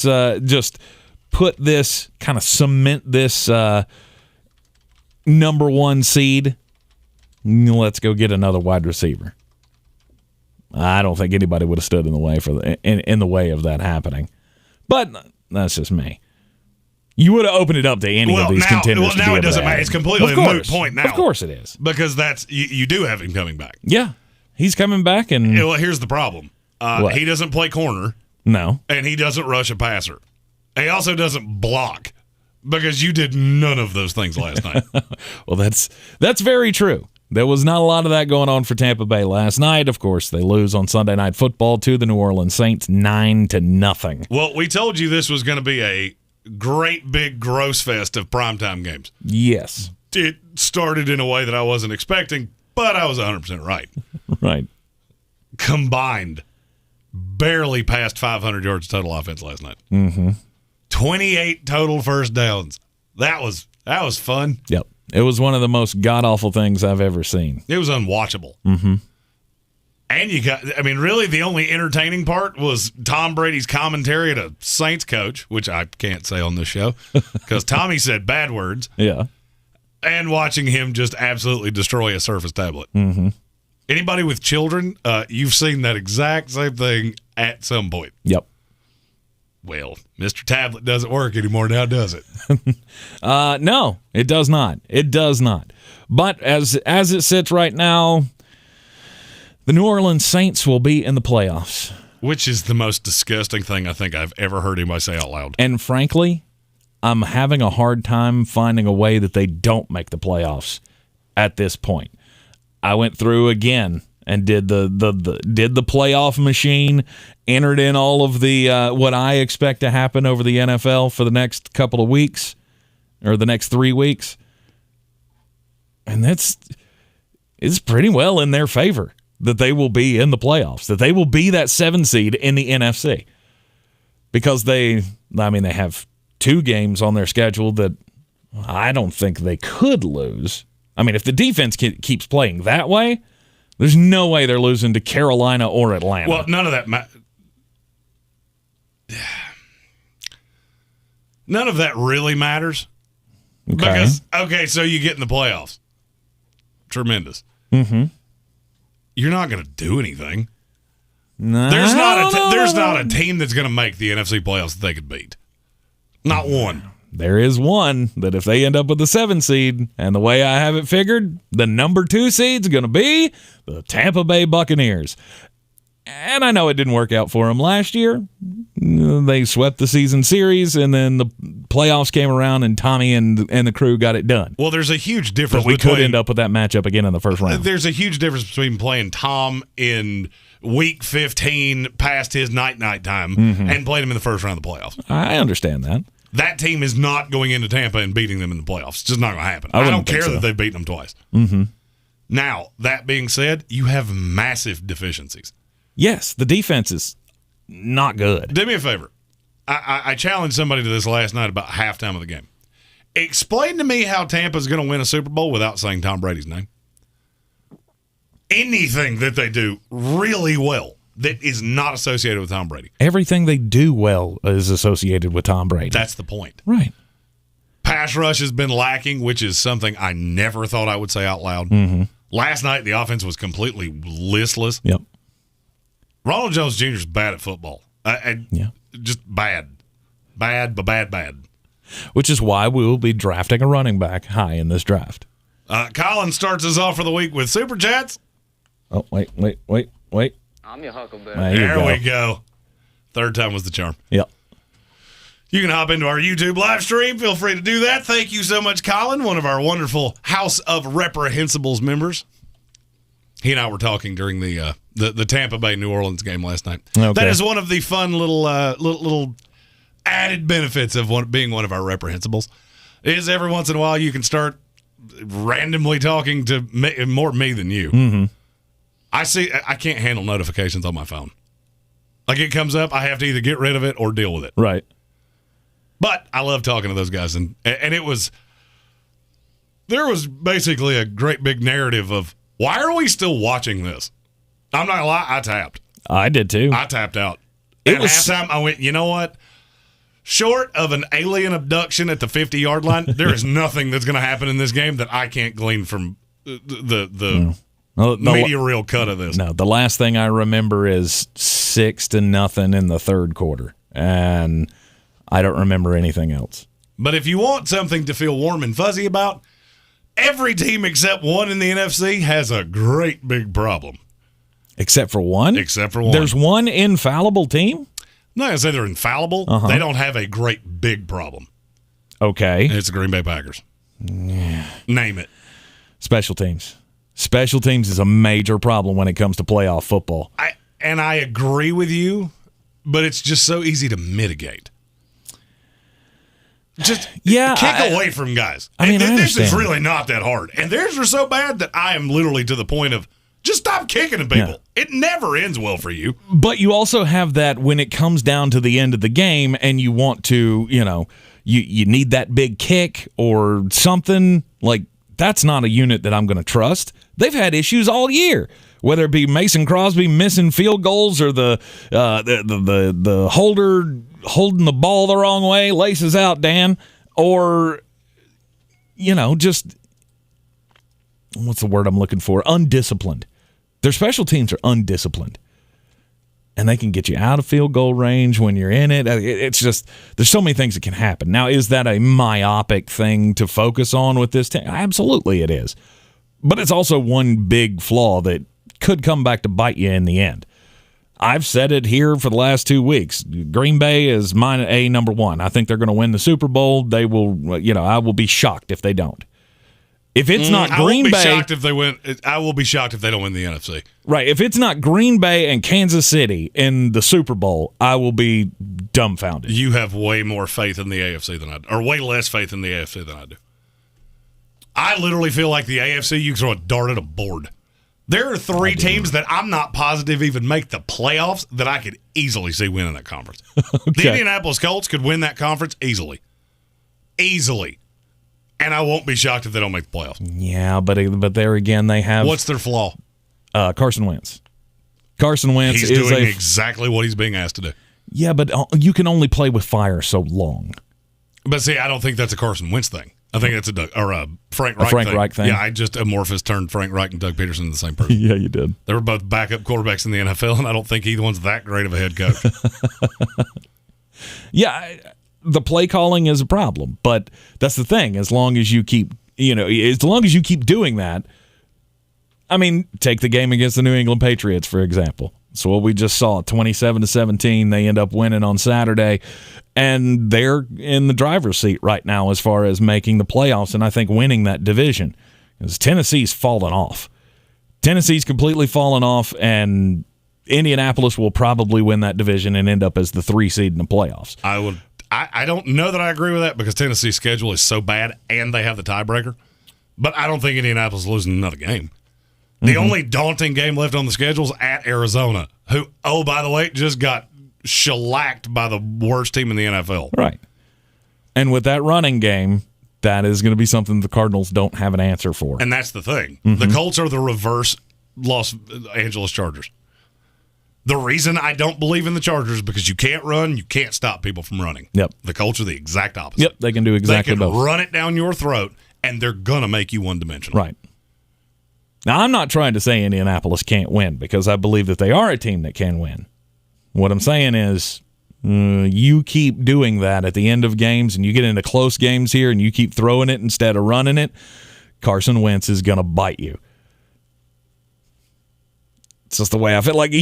just put this, kind of cement this number one seed. Let's go get another wide receiver. I don't think anybody would have stood in the way in the way of that happening. But that's just me. You would have opened it up to any of these contenders. Well, now it doesn't matter. It's completely a moot point now. Of course it is. Because you do have him coming back. Yeah. He's coming back. And well, here's the problem. He doesn't play corner. No. And he doesn't rush a passer. And he also doesn't block because you did none of those things last night. Well, that's very true. There was not a lot of that going on for Tampa Bay last night. Of course, they lose on Sunday Night Football to the New Orleans Saints 9-0. Well, we told you this was going to be a great big gross fest of primetime games. Yes. It started in a way that I wasn't expecting, but I was 100% right. Right. Combined, barely past 500 yards total offense last night. Mm-hmm. 28 total first downs. That was fun. Yep. It was one of the most god-awful things I've ever seen. It was unwatchable. Mm-hmm. And really the only entertaining part was Tom Brady's commentary at a Saints coach, which I can't say on this show because Tommy said bad words. Yeah. And watching him just absolutely destroy a Surface tablet. Mm-hmm. Anybody with children, you've seen that exact same thing at some point. Yep. Well, Mr. Tablet doesn't work anymore now, does it? No, it does not. It does not. But as it sits right now, the New Orleans Saints will be in the playoffs. Which is the most disgusting thing I think I've ever heard anybody say out loud. And frankly, I'm having a hard time finding a way that they don't make the playoffs at this point. I went through again and did the playoff machine, entered in all of the what I expect to happen over the NFL for the next couple of weeks or the next 3 weeks. And it's pretty well in their favor that they will be in the playoffs, that they will be that 7 seed in the NFC. Because they have 2 games on their schedule that I don't think they could lose. I mean, if the defense keeps playing that way, there's no way they're losing to Carolina or Atlanta. Well, none of that none of that really matters. Okay. Because, so you get in the playoffs. Tremendous. Mm-hmm. You're not going to do anything. No, there's not a team that's going to make the NFC playoffs that they could beat. Not one. There is one that if they end up with the 7 seed, and the way I have it figured, the number 2 seed's going to be the Tampa Bay Buccaneers. And I know it didn't work out for them last year. They swept the season series, and then the playoffs came around, and Tommy and the crew got it done. Well, there's a huge difference. But we could end up with that matchup again in the first round. There's a huge difference between playing Tom in week 15 past his night time and playing him in the first round of the playoffs. I understand that. That team is not going into Tampa and beating them in the playoffs. It's just not going to happen. I don't care that they've beaten them twice. Mm-hmm. Now, that being said, you have massive deficiencies. Yes, the defense is not good. Do me a favor. I challenged somebody to this last night about halftime of the game. Explain to me how Tampa's going to win a Super Bowl without saying Tom Brady's name. Anything that they do really well that is not associated with Tom Brady. Everything they do well is associated with Tom Brady. That's the point. Right. Pass rush has been lacking, which is something I never thought I would say out loud. Mm-hmm. Last night, the offense was completely listless. Yep. Ronald Jones Jr. is bad at football. Just bad. Bad. Which is why we will be drafting a running back high in this draft. Colin starts us off for the week with Super Chats. Oh, wait. I'm your huckleberry. There we go. Third time was the charm. Yep. You can hop into our YouTube live stream. Feel free to do that. Thank you so much, Colin, one of our wonderful House of Reprehensibles members. He and I were talking during the Tampa Bay New Orleans game last night. Okay. That is one of the fun little added benefits of being one of our reprehensibles. Is every once in a while you can start randomly talking to more me than you. Mm-hmm. I can't handle notifications on my phone. Like it comes up, I have to either get rid of it or deal with it. Right. But I love talking to those guys, and there was basically a great big narrative of why are we still watching this? I'm not gonna lie, I tapped. I did too. I tapped out. At halftime, I went, you know what? short of an alien abduction at the 50-yard line, there is nothing that's going to happen in this game that I can't glean from the media reel cut of this. No, the last thing I remember is 6-0 in the third quarter, and I don't remember anything else. But if you want something to feel warm and fuzzy about, every team except one in the NFC has a great big problem. Except for one? Except for one. There's one infallible team? I'm not going to say they're infallible. They don't have a great big problem. Okay. It's the Green Bay Packers. Yeah. Name it. Special teams. Special teams is a major problem when it comes to playoff football. I agree with you, but it's just so easy to mitigate. Just kick away from guys. I mean, this is really not that hard. And theirs are so bad that I am literally to the point of just stop kicking at people. Yeah. It never ends well for you. But you also have that when it comes down to the end of the game and you want to, you need that big kick or something. Like, that's not a unit that I'm going to trust. They've had issues all year, whether it be Mason Crosby missing field goals or the holder holding the ball the wrong way, laces out, Dan, or, just, what's the word I'm looking for? Undisciplined. Their special teams are undisciplined. And they can get you out of field goal range when you're in it. It's just, there's so many things that can happen. Now, is that a myopic thing to focus on with this team? Absolutely it is. But it's also one big flaw that could come back to bite you in the end. I've said it here for the last 2 weeks. Green Bay is my number one. I think they're going to win the Super Bowl. They will, I will be shocked if they don't. If it's not Green Bay, shocked if they win. I will be shocked if they don't win the NFC. Right. If it's not Green Bay and Kansas City in the Super Bowl, I will be dumbfounded. You have way more faith in the AFC than I do, or way less faith in the AFC than I do. I literally feel like the AFC, you throw a dart at a board. There are 3 teams that I'm not positive even make the playoffs that I could easily see winning that conference. Okay. The Indianapolis Colts could win that conference easily. Easily. And I won't be shocked if they don't make the playoffs. Yeah, but there again, they have... What's their flaw? Carson Wentz. Carson Wentz is doing exactly what he's being asked to do. Yeah, but you can only play with fire so long. But see, I don't think that's a Carson Wentz thing. I think it's a Frank Reich thing. Yeah, I just amorphous turned Frank Reich and Doug Peterson into the same person. Yeah, you did. They were both backup quarterbacks in the NFL, and I don't think either one's that great of a head coach. Yeah, the play calling is a problem, but that's the thing. As long as you keep, doing that, I mean, take the game against the New England Patriots, for example. So what we just saw, 27-17, they end up winning on Saturday, and they're in the driver's seat right now as far as making the playoffs and I think winning that division. Because Tennessee's fallen off. Tennessee's completely fallen off, and Indianapolis will probably win that division and end up as the 3 seed in the playoffs. I don't know that I agree with that because Tennessee's schedule is so bad and they have the tiebreaker. But I don't think Indianapolis is losing another game. The only daunting game left on the schedule is at Arizona, who, oh, by the way, just got shellacked by the worst team in the NFL. Right. And with that running game, that is going to be something the Cardinals don't have an answer for. And that's the thing. The Colts are the reverse Los Angeles Chargers. The reason I don't believe in the Chargers is because you can't run, you can't stop people from running. Yep. The Colts are the exact opposite. Yep, they can do exactly both. They can run it down your throat, and they're going to make you one-dimensional. Right. Now, I'm not trying to say Indianapolis can't win because I believe that they are a team that can win. What I'm saying is you keep doing that at the end of games and you get into close games here and you keep throwing it instead of running it, Carson Wentz is going to bite you. It's just the way I feel. Like,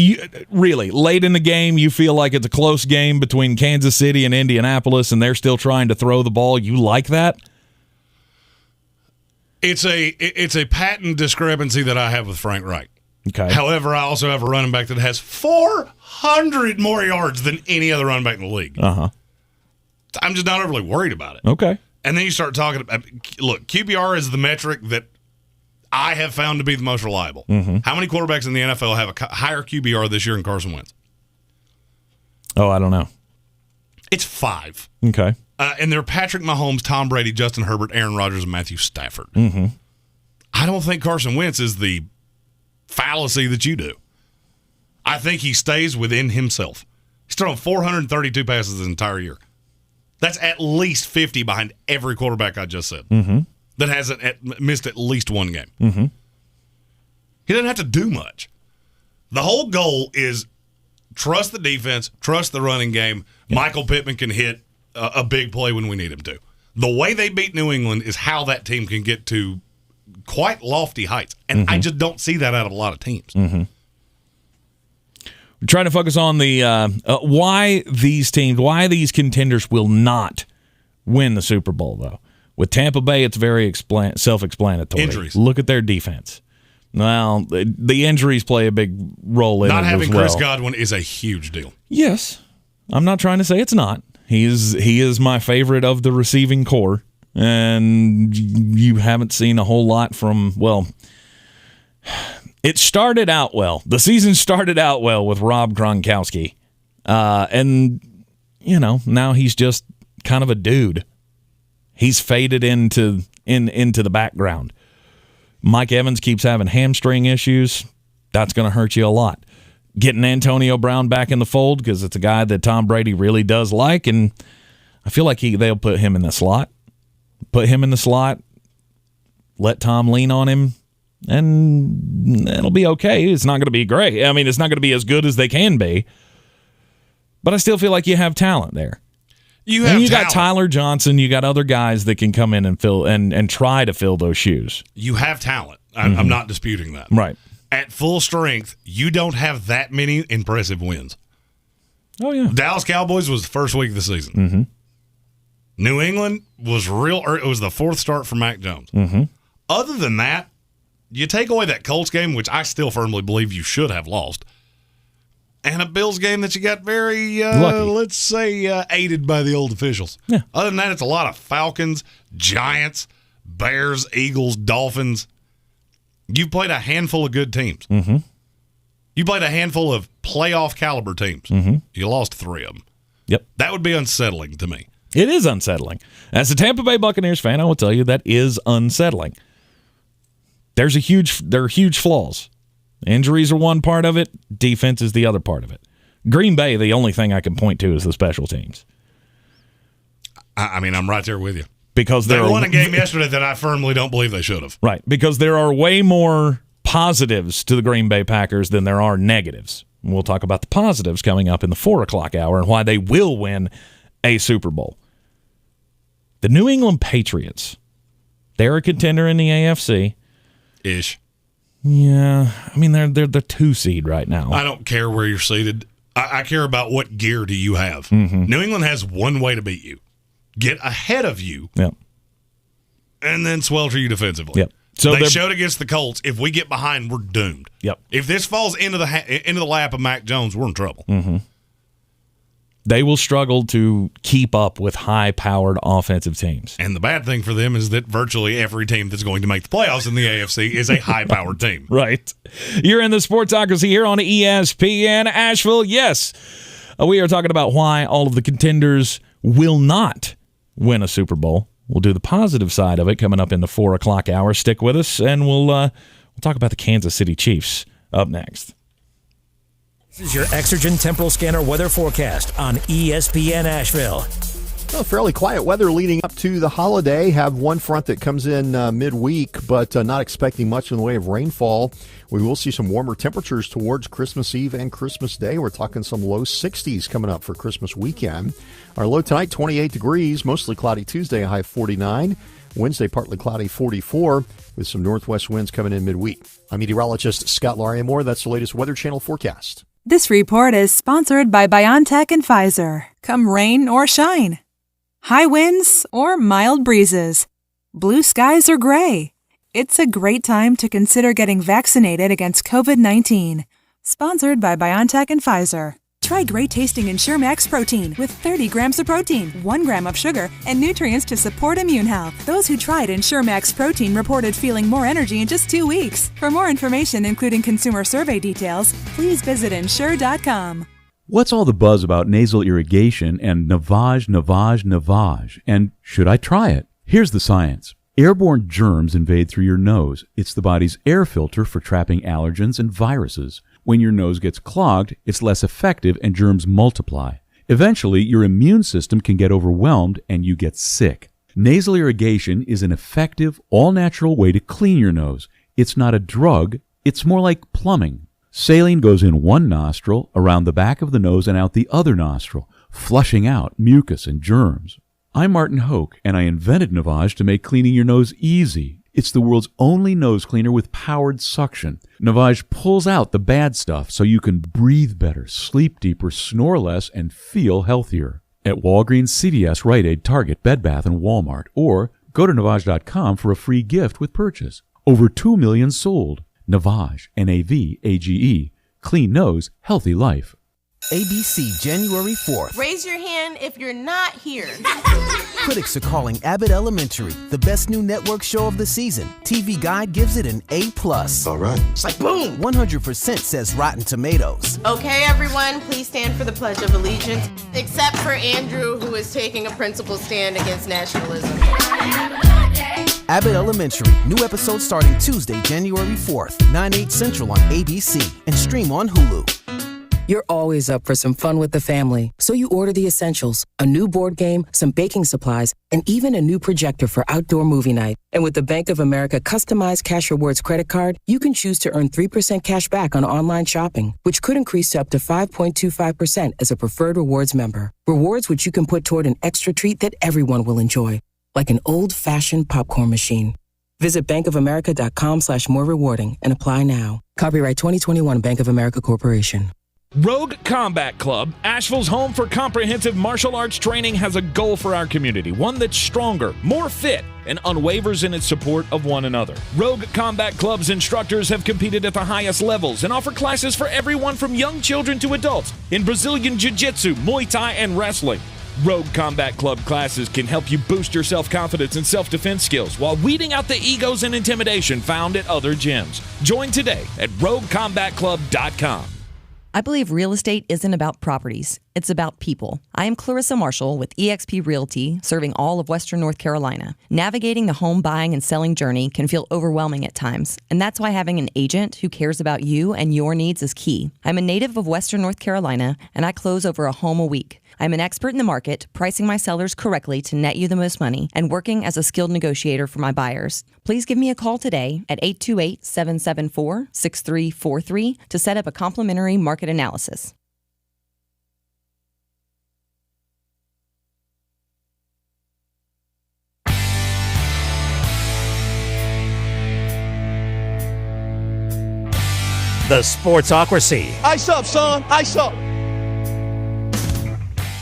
really, late in the game, you feel like it's a close game between Kansas City and Indianapolis and they're still trying to throw the ball. You like that? It's a patent discrepancy that I have with Frank Reich. Okay. However, I also have a running back that has 400 more yards than any other running back in the league. Uh-huh. I'm just not overly worried about it. Okay. And then you start talking about, look, QBR is the metric that I have found to be the most reliable. How many quarterbacks in the NFL have a higher QBR this year than Carson Wentz? Oh, I don't know. It's 5. Okay. And they're Patrick Mahomes, Tom Brady, Justin Herbert, Aaron Rodgers, and Matthew Stafford. I don't think Carson Wentz is the fallacy that you do. I think he stays within himself. He's thrown 432 passes his entire year. That's at least 50 behind every quarterback I just said that hasn't missed at least one game. He doesn't have to do much. The whole goal is trust the defense, trust the running game. Yeah. Michael Pittman can hit a big play when we need him to. The way they beat New England is how that team can get to quite lofty heights. And I just don't see that out of a lot of teams. We're trying to focus on the why these contenders will not win the Super Bowl, though. With Tampa Bay, it's very self-explanatory. Injuries. Look at their defense. Well, the injuries play a big role in it as well. Not having Chris Godwin is a huge deal. Yes. I'm not trying to say it's not. He is my favorite of the receiving core, and you haven't seen a whole lot from, well, it started out well. The season started out well with Rob Gronkowski, and, now he's just kind of a dude. He's faded into the background. Mike Evans keeps having hamstring issues. That's going to hurt you a lot. Getting Antonio Brown back in the fold because it's a guy that Tom Brady really does like, and I feel like they'll put him in the slot. Put him in the slot, let Tom lean on him, and it'll be okay. It's not going to be great. I mean, it's not going to be as good as they can be, but I still feel like you have talent there. You got Tyler Johnson. You got other guys that can come in and fill and try to fill those shoes. You have talent. I'm not disputing that. Right. At full strength, you don't have that many impressive wins. Oh, yeah. Dallas Cowboys was the first week of the season. New England was it was the fourth start for Mac Jones. Other than that, you take away that Colts game, which I still firmly believe you should have lost, and a Bills game that you got very, let's say, aided by the old officials. Yeah. Other than that, it's a lot of Falcons, Giants, Bears, Eagles, Dolphins. You've played a handful of good teams. You played a handful of playoff caliber teams. You lost 3 of them. Yep. That would be unsettling to me. It is unsettling. As a Tampa Bay Buccaneers fan, I will tell you that is unsettling. There are huge flaws. Injuries are one part of it. Defense is the other part of it. Green Bay, the only thing I can point to is the special teams. I mean, I'm right there with you. Because they won a game yesterday that I firmly don't believe they should have. Right, because there are way more positives to the Green Bay Packers than there are negatives. We'll talk about the positives coming up in the 4 o'clock hour and why they will win a Super Bowl. The New England Patriots, they're a contender in the AFC. Ish. Yeah, I mean, they're the 2 seed right now. I don't care where you're seated. I care about what gear do you have. New England has one way to beat you. Get ahead of you, and then swelter you defensively. Yep. So they showed against the Colts, if we get behind, we're doomed. Yep. If this falls into the lap of Mac Jones, we're in trouble. They will struggle to keep up with high-powered offensive teams. And the bad thing for them is that virtually every team that's going to make the playoffs in the AFC is a high-powered team. Right. You're in the Sportsocracy here on ESPN Asheville. Yes, we are talking about why all of the contenders will not win a Super Bowl. We'll do the positive side of it coming up in the 4 o'clock hour. Stick with us, and we'll talk about the Kansas City Chiefs up next. This is your Exergen Temporal Scanner weather forecast on ESPN Asheville. Well, fairly quiet weather leading up to the holiday. Have one front that comes in midweek, but not expecting much in the way of rainfall. We will see some warmer temperatures towards Christmas Eve and Christmas Day. We're talking some low 60s coming up for Christmas weekend. Our low tonight, 28 degrees, mostly cloudy Tuesday, a high 49. Wednesday, partly cloudy, 44, with some northwest winds coming in midweek. I'm meteorologist Scott Lariamore. That's the latest Weather Channel forecast. This report is sponsored by BioNTech and Pfizer. Come rain or shine. High winds or mild breezes. Blue skies or gray. It's a great time to consider getting vaccinated against COVID-19. Sponsored by BioNTech and Pfizer. Try great tasting Ensure Max Protein with 30 grams of protein, 1 gram of sugar, and nutrients to support immune health. Those who tried Ensure Max Protein reported feeling more energy in just 2 weeks. For more information, including consumer survey details, please visit Ensure.com. What's all the buzz about nasal irrigation and navage? And should I try it? Here's the science. Airborne germs invade through your nose. It's the body's air filter for trapping allergens and viruses. When your nose gets clogged, it's less effective and germs multiply. Eventually, your immune system can get overwhelmed and you get sick. Nasal irrigation is an effective, all-natural way to clean your nose. It's not a drug, it's more like plumbing. Saline goes in one nostril, around the back of the nose, and out the other nostril, flushing out mucus and germs. I'm Martin Hoke, and I invented Navage to make cleaning your nose easy. It's the world's only nose cleaner with powered suction. Navage pulls out the bad stuff so you can breathe better, sleep deeper, snore less, and feel healthier. At Walgreens, CVS, Rite Aid, Target, Bed Bath, and Walmart. Or go to Navage.com for a free gift with purchase. Over 2 million sold. Navage, Navage. Clean nose, healthy life. ABC, January 4th. Raise your hand if you're not here. Critics are calling Abbott Elementary the best new network show of the season. TV Guide gives it an A+. All right. It's like boom! 100% says Rotten Tomatoes. Okay, everyone, please stand for the Pledge of Allegiance. Except for Andrew, who is taking a principled stand against nationalism. Abbott Elementary. New episode starting Tuesday, January 4th, 9/8 Central on ABC. And stream on Hulu. You're always up for some fun with the family, so you order the essentials, a new board game, some baking supplies, and even a new projector for outdoor movie night. And with the Bank of America customized Cash Rewards credit card, you can choose to earn 3% cash back on online shopping, which could increase to up to 5.25% as a preferred rewards member. Rewards which you can put toward an extra treat that everyone will enjoy, like an old-fashioned popcorn machine. Visit bankofamerica.com/more rewarding and apply now. Copyright 2021 Bank of America Corporation. Rogue Combat Club, Asheville's home for comprehensive martial arts training, has a goal for our community, one that's stronger, more fit, and unwavers in its support of one another. Rogue Combat Club's instructors have competed at the highest levels and offer classes for everyone from young children to adults in Brazilian Jiu-Jitsu, Muay Thai, and wrestling. Rogue Combat Club classes can help you boost your self-confidence and self-defense skills while weeding out the egos and intimidation found at other gyms. Join today at roguecombatclub.com. I believe real estate isn't about properties. It's about people. I am Clarissa Marshall with eXp Realty, serving all of Western North Carolina. Navigating the home buying and selling journey can feel overwhelming at times, and that's why having an agent who cares about you and your needs is key. I'm a native of Western North Carolina, and I close over a home a week. I'm an expert in the market, pricing my sellers correctly to net you the most money, and working as a skilled negotiator for my buyers. Please give me a call today at 828-774-6343 to set up a complimentary market analysis. The Sportsocracy. Ice up, son. Ice up.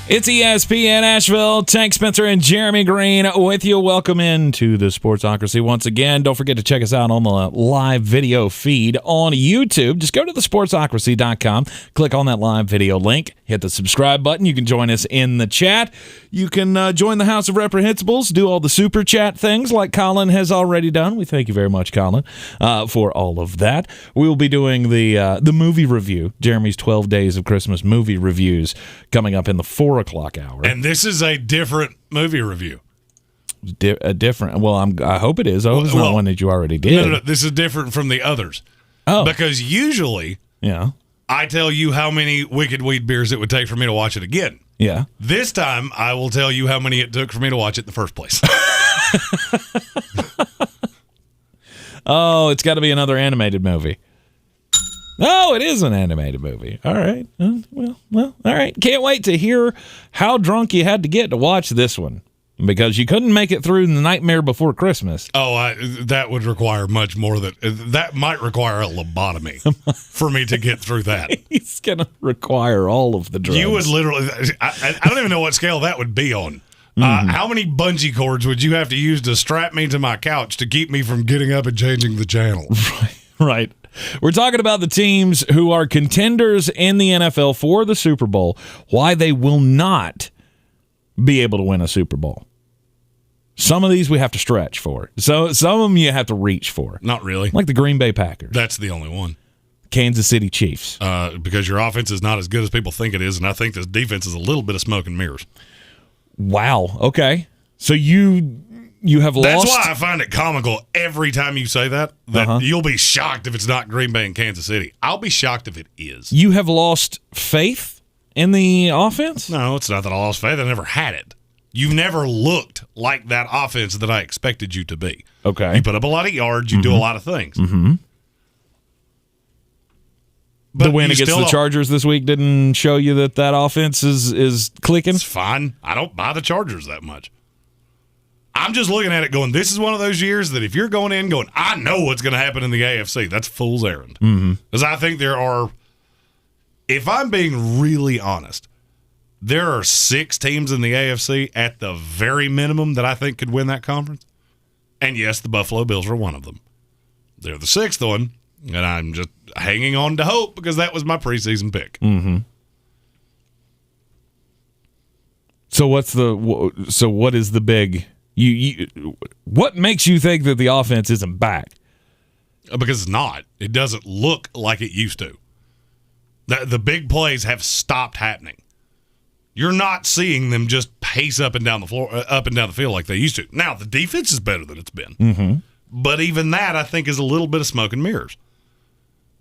It's ESPN Asheville. Tank Spencer and Jeremy Greene with you. Welcome into the Sportsocracy once again. Don't forget to check us out on the live video feed on YouTube. Just go to thesportsocracy.com, click on that live video link, hit the subscribe button. You can join us in the chat. You can join the House of Reprehensibles, do all the super chat things like Colin has already done. We thank you very much, Colin, for all of that. We will be doing the movie review, Jeremy's 12 Days of Christmas movie reviews, coming up in the 4 o'clock hour. And this is a different movie review. A different. Well, I hope it is. I hope it's not one that you already did. No. This is different from the others. Oh. Because usually, yeah, I tell you how many Wicked Weed beers it would take for me to watch it again. Yeah. This time, I will tell you how many it took for me to watch it in the first place. Oh, it's got to be another animated movie. Oh, it is an animated movie. All right. Well, all right. Can't wait to hear how drunk you had to get to watch this one, because you couldn't make it through The Nightmare Before Christmas. Oh, that would require much more that might require a lobotomy for me to get through that. It's going to require all of the drugs. You would literally, I don't even know what scale that would be on. How many bungee cords would you have to use to strap me to my couch to keep me from getting up and changing the channel? Right. We're talking about the teams who are contenders in the NFL for the Super Bowl, why they will not be able to win a Super Bowl. Some of these we have to stretch for. So some of them you have to reach for. Not really. Like the Green Bay Packers. That's the only one. Kansas City Chiefs. Because your offense is not as good as people think it is, and I think this defense is a little bit of smoke and mirrors. Wow. Okay. So you have lost. That's why I find it comical every time you say that you'll be shocked if it's not Green Bay and Kansas City. I'll be shocked if it is. You have lost faith in the offense? No, it's not that I lost faith. I never had it. You've never looked like that offense that I expected you to be. Okay. You put up a lot of yards. You do a lot of things. Mm-hmm. But the win against the Chargers this week didn't show you that offense is clicking? It's fine. I don't buy the Chargers that much. I'm just looking at it going, this is one of those years that if you're going in going, I know what's going to happen in the AFC, that's a fool's errand. Because I think there are, if I'm being really honest, there are 6 teams in the AFC at the very minimum that I think could win that conference. And yes, the Buffalo Bills are one of them. They're the 6th one, and I'm just hanging on to hope because that was my preseason pick. Mm-hmm. So what is the big... what makes you think that the offense isn't back? Because it's not. It doesn't look like it used to. The big plays have stopped happening. You're not seeing them just pace up and down the floor, up and down the field like they used to. Now the defense is better than it's been, but even that I think is a little bit of smoke and mirrors.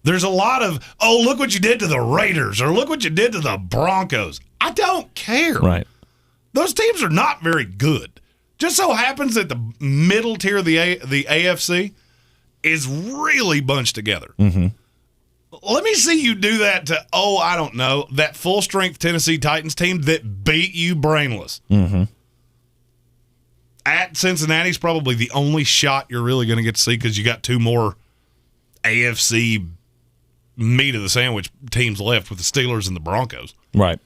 There's a lot of look what you did to the Raiders or look what you did to the Broncos. I don't care. Right. Those teams are not very good. Just so happens that the middle tier of the AFC is really bunched together. Mm-hmm. Let me see you do that to, I don't know, that full-strength Tennessee Titans team that beat you brainless. Mm-hmm. At Cincinnati's probably the only shot you're really going to get to see because you got 2 more AFC meat of the sandwich teams left with the Steelers and the Broncos. Right.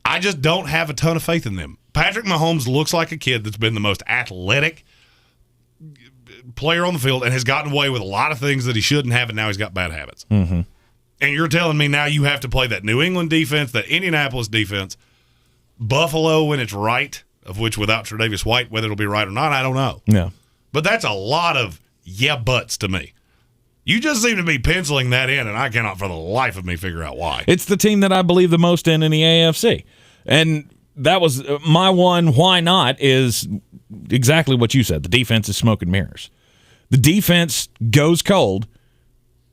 I just don't have a ton of faith in them. Patrick Mahomes looks like a kid that's been the most athletic player on the field and has gotten away with a lot of things that he shouldn't have, and now he's got bad habits. Mm-hmm. And you're telling me now you have to play that New England defense, that Indianapolis defense, Buffalo when it's right, of which without Tre'Davious White, whether it'll be right or not, I don't know. Yeah. But that's a lot of buts to me. You just seem to be penciling that in, and I cannot for the life of me figure out why. It's the team that I believe the most in the AFC. And that was my one why not is exactly what you said. The defense is smoke and mirrors. The defense goes cold,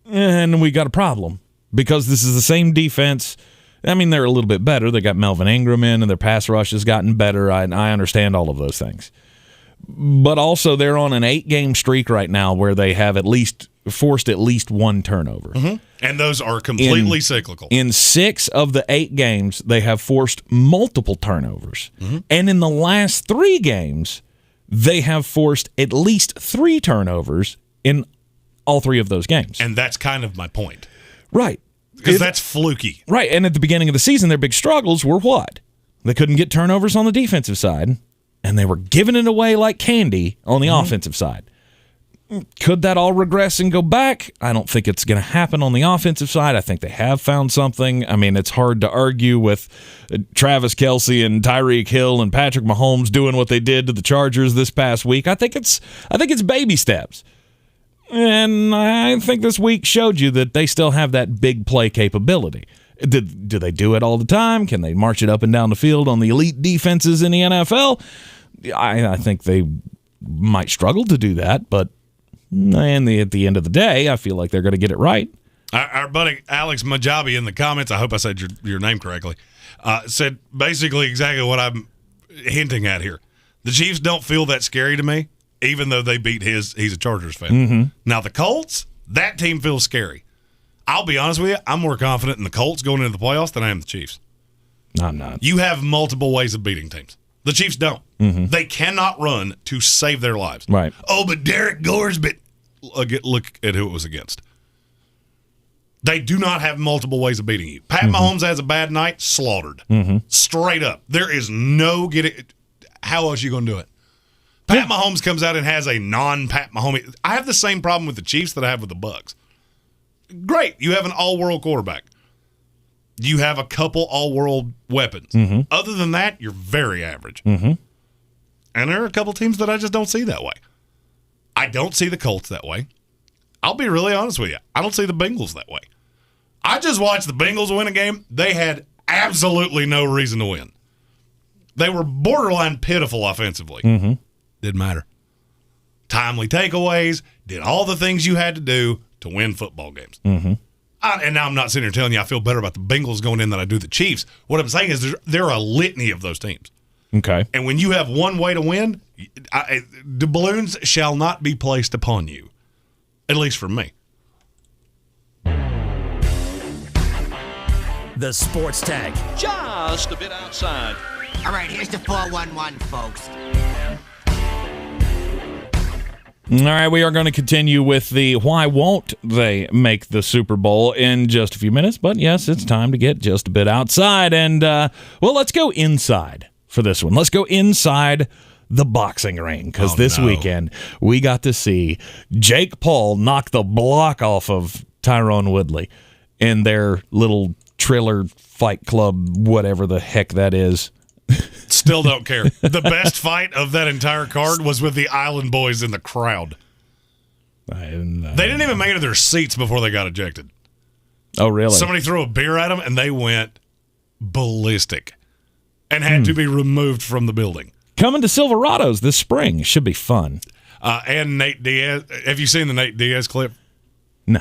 and we got a problem because this is the same defense. I mean, they're a little bit better. They got Melvin Ingram in, and their pass rush has gotten better. I understand all of those things. But also, they're on an 8-game streak right now where they have forced at least 1 turnover. Mm-hmm. And those are completely cyclical. In 6 of the 8 games, they have forced multiple turnovers. Mm-hmm. And in the last 3 games, they have forced at least 3 turnovers in all 3 of those games. And that's kind of my point. Right. Because that's fluky. Right. And at the beginning of the season, their big struggles were what? They couldn't get turnovers on the defensive side, and they were giving it away like candy on the offensive side. Could that all regress and go back? I don't think it's going to happen on the offensive side. I think they have found something. I mean, it's hard to argue with Travis Kelce and Tyreek Hill and Patrick Mahomes doing what they did to the Chargers this past week. I think it's baby steps. And I think this week showed you that they still have that big play capability. Do they do it all the time? Can they march it up and down the field on the elite defenses in the NFL? I think they might struggle to do that, but at the end of the day, I feel like they're going to get it right. Our buddy Alex Majabi in the comments, I hope I said your name correctly, said basically exactly what I'm hinting at here. The Chiefs don't feel that scary to me, even though they beat he's a Chargers fan. Mm-hmm. Now the Colts, that team feels scary. I'll be honest with you, I'm more confident in the Colts going into the playoffs than I am the Chiefs. I'm not. You have multiple ways of beating teams. The Chiefs don't. Mm-hmm. They cannot run to save their lives. Right. Oh, but Derek Gore's been... Look at who it was against. They do not have multiple ways of beating you. Pat Mahomes has a bad night, slaughtered. Mm-hmm. Straight up. There is no getting... How else are you going to do it? Pat Mahomes comes out and has a non-Pat Mahomes... I have the same problem with the Chiefs that I have with the Bucs. Great. You have an all-world quarterback. You have a couple all-world weapons. Mm-hmm. Other than that, you're very average. Mm-hmm. And there are a couple teams that I just don't see that way. I don't see the Colts that way. I'll be really honest with you. I don't see the Bengals that way. I just watched the Bengals win a game. They had absolutely no reason to win. They were borderline pitiful offensively. Mm-hmm. Didn't matter. Timely takeaways, did all the things you had to do to win football games. Mm-hmm. And now I'm not sitting here telling you I feel better about the Bengals going in than I do the Chiefs. What I'm saying is there are a litany of those teams. Okay. And when you have one way to win, the balloons shall not be placed upon you, at least for me. The Sports Tag. Just a bit outside. All right, here's the 411, folks. All right, we are going to continue with the why won't they make the Super Bowl in just a few minutes. But yes, it's time to get just a bit outside. And, well, let's go inside for this one. Let's go inside the boxing ring because this weekend we got to see Jake Paul knock the block off of Tyron Woodley in their little Triller Fight Club, whatever the heck that is. Still don't care. The best fight of that entire card was with the Island Boys in the crowd. They didn't even make it to their seats before they got ejected. Oh, really? Somebody threw a beer at them, and they went ballistic and had to be removed from the building. Coming to Silverados this spring. Should be fun. And Nate Diaz. Have you seen the Nate Diaz clip? No.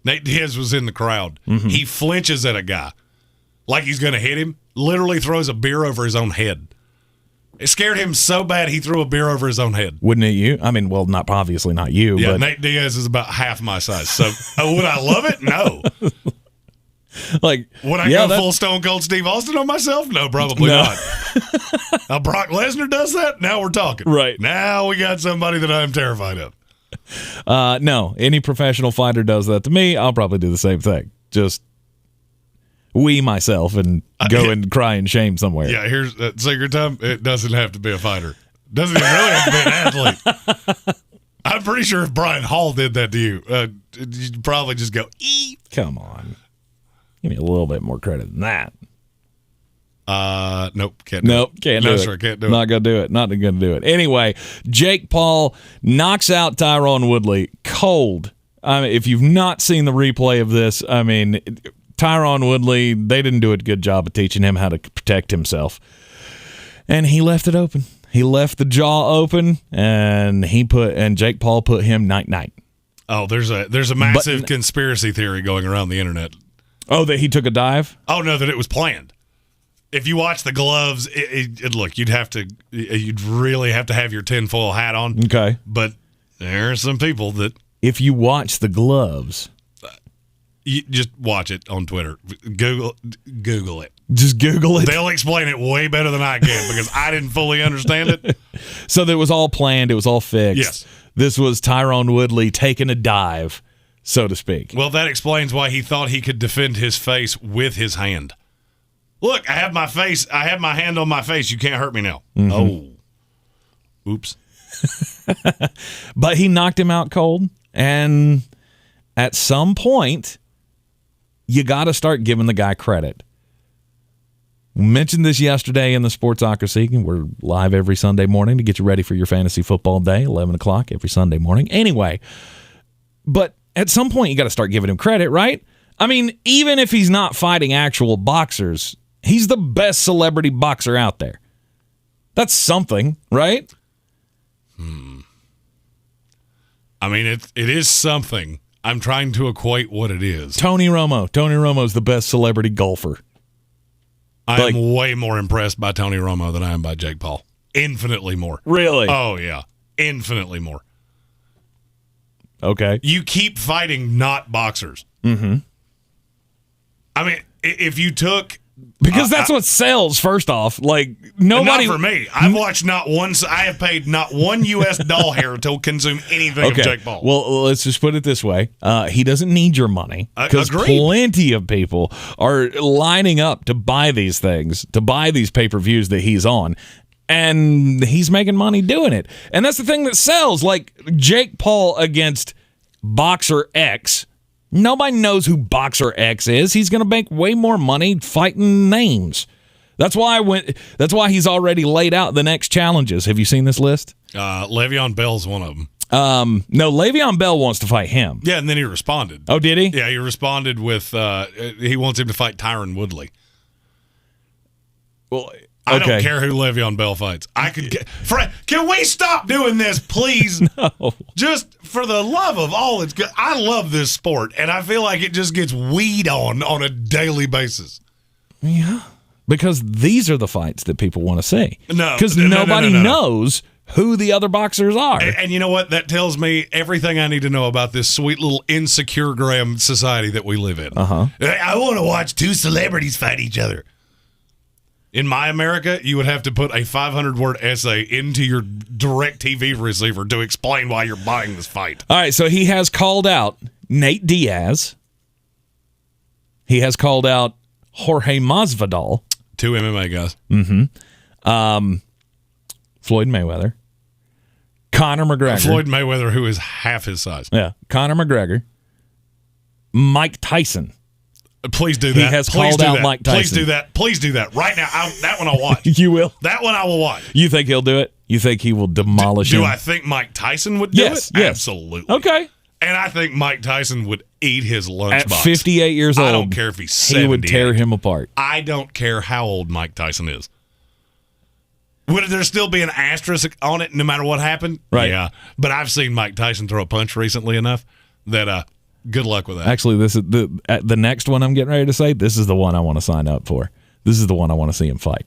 Nate Diaz was in the crowd. Mm-hmm. He flinches at a guy like he's going to hit him, literally throws a beer over his own head. It scared him so bad he threw a beer over his own head. Wouldn't it you? I mean, well, not obviously not you. Yeah, but Nate Diaz is about half my size. So would I love it? No. Like, would I go full Stone Cold Steve Austin on myself? No, probably not. Now, Brock Lesnar does that? Now we're talking. Right. Now we got somebody that I'm terrified of. No, any professional fighter does that to me, I'll probably do the same thing. Just wee myself and go and cry in shame somewhere. Yeah, here's secret time. It doesn't have to be a fighter. Doesn't even really have to be an athlete. I'm pretty sure if Brian Hall did that to you, you'd probably just go, ee. Come on. Give me a little bit more credit than that. Nope, can't do it. Can't do it. No, sir, can't do it. Not going to do it. Not going to do it. Anyway, Jake Paul knocks out Tyron Woodley cold. I mean, if you've not seen the replay of this, I mean, Tyron Woodley, they didn't do a good job of teaching him how to protect himself. And he left it open. He left the jaw open, and Jake Paul put him night-night. Oh, there's a massive conspiracy theory going around the internet. Oh, that he took a dive? Oh, no, that it was planned. If you watch the gloves, look, you'd really have to have your tinfoil hat on. Okay. But there are some people that... If you watch the gloves... You just watch it on Twitter. Google it. Just Google it. They'll explain it way better than I can because I didn't fully understand it. So that was all planned. It was all fixed. Yes. This was Tyron Woodley taking a dive, so to speak. Well, that explains why he thought he could defend his face with his hand. Look, I have my hand on my face. You can't hurt me now. Mm-hmm. Oh. Oops. But he knocked him out cold, and at some point, you got to start giving the guy credit. We mentioned this yesterday in the Sportsocracy. We're live every Sunday morning to get you ready for your fantasy football day, 11 o'clock every Sunday morning. Anyway, but at some point, you got to start giving him credit, right? I mean, even if he's not fighting actual boxers, he's the best celebrity boxer out there. That's something, right? I mean, it is something. I'm trying to equate what it is. Tony Romo. Tony Romo's the best celebrity golfer. I'm way more impressed by Tony Romo than I am by Jake Paul. Infinitely more. Really? Oh, yeah. Infinitely more. Okay. You keep fighting not boxers. Mm-hmm. I mean, if you took... Because that's what sells, first off. Like, nobody... Not for me. I've watched not one... I have paid not one U.S. doll hair to consume anything of Jake Paul. Well, let's just put it this way. He doesn't need your money. Because plenty of people are lining up to buy these things, to buy these pay-per-views that he's on. And he's making money doing it. And that's the thing that sells. Like, Jake Paul against Boxer X... Nobody knows who Boxer X is. He's going to make way more money fighting names. That's why he's already laid out the next challenges. Have you seen this list? Le'Veon Bell's one of them. No, Le'Veon Bell wants to fight him. Yeah, and then he responded. Oh, did he? Yeah, he responded with he wants him to fight Tyron Woodley. Well, I don't care who Le'Veon Bell fights. Can we stop doing this, please? No. Just for the love of all that's good. I love this sport, and I feel like it just gets weed on a daily basis. Yeah. Because these are the fights that people want to see. No. Because nobody knows who the other boxers are. And you know what? That tells me everything I need to know about this sweet little insecure Graham society that we live in. Uh-huh. I want to watch two celebrities fight each other. In my America, you would have to put a 500-word essay into your DirecTV receiver to explain why you're buying this fight. All right, so he has called out Nate Diaz. He has called out Jorge Masvidal. 2 MMA guys. Mm-hmm. Floyd Mayweather. Conor McGregor. Floyd Mayweather, who is half his size. Yeah. Conor McGregor. Mike Tyson. Please do that. He has called out Mike Tyson. Please do that. Please do that. Right now, that one I'll watch. You will? That one I will watch. You think he'll do it? You think he will demolish him? Do I think Mike Tyson would do it? Yes. Absolutely. Okay. And I think Mike Tyson would eat his lunchbox. At 58 years old, I don't care if he's 78. He would tear him apart. I don't care how old Mike Tyson is. Would there still be an asterisk on it no matter what happened? Right. Yeah. But I've seen Mike Tyson throw a punch recently enough that good luck with that. Actually, this is the next one I'm getting ready to say. This is the one I want to sign up for. This is the one I want to see him fight.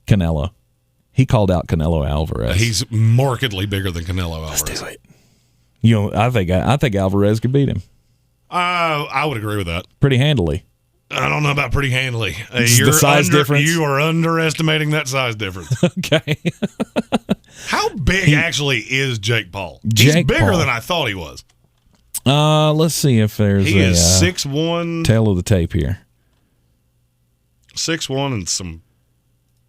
Canelo. He called out Canelo Alvarez. He's markedly bigger than Canelo Alvarez. Let's do it. You know, I think Alvarez could beat him. I would agree with that. Pretty handily. I don't know about pretty handily. The size difference? You are underestimating that size difference. Okay. How big actually is Jake Paul? He's bigger than I thought he was. Let's see if there's he is 6'1". Tail of the tape here. 6'1" and some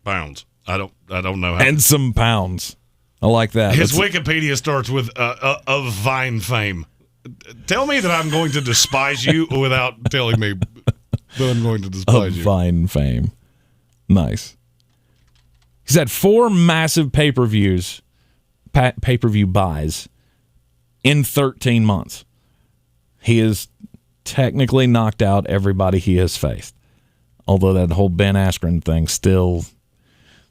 pounds. I don't know how. And some pounds. I like that. His Wikipedia starts with of Vine fame. Tell me that I'm going to despise you without telling me that I'm going to despise you. Vine fame. Nice. He's had 4 massive pay-per-views, pay-per-view buys in 13 months. He has technically knocked out everybody he has faced. Although that whole Ben Askren thing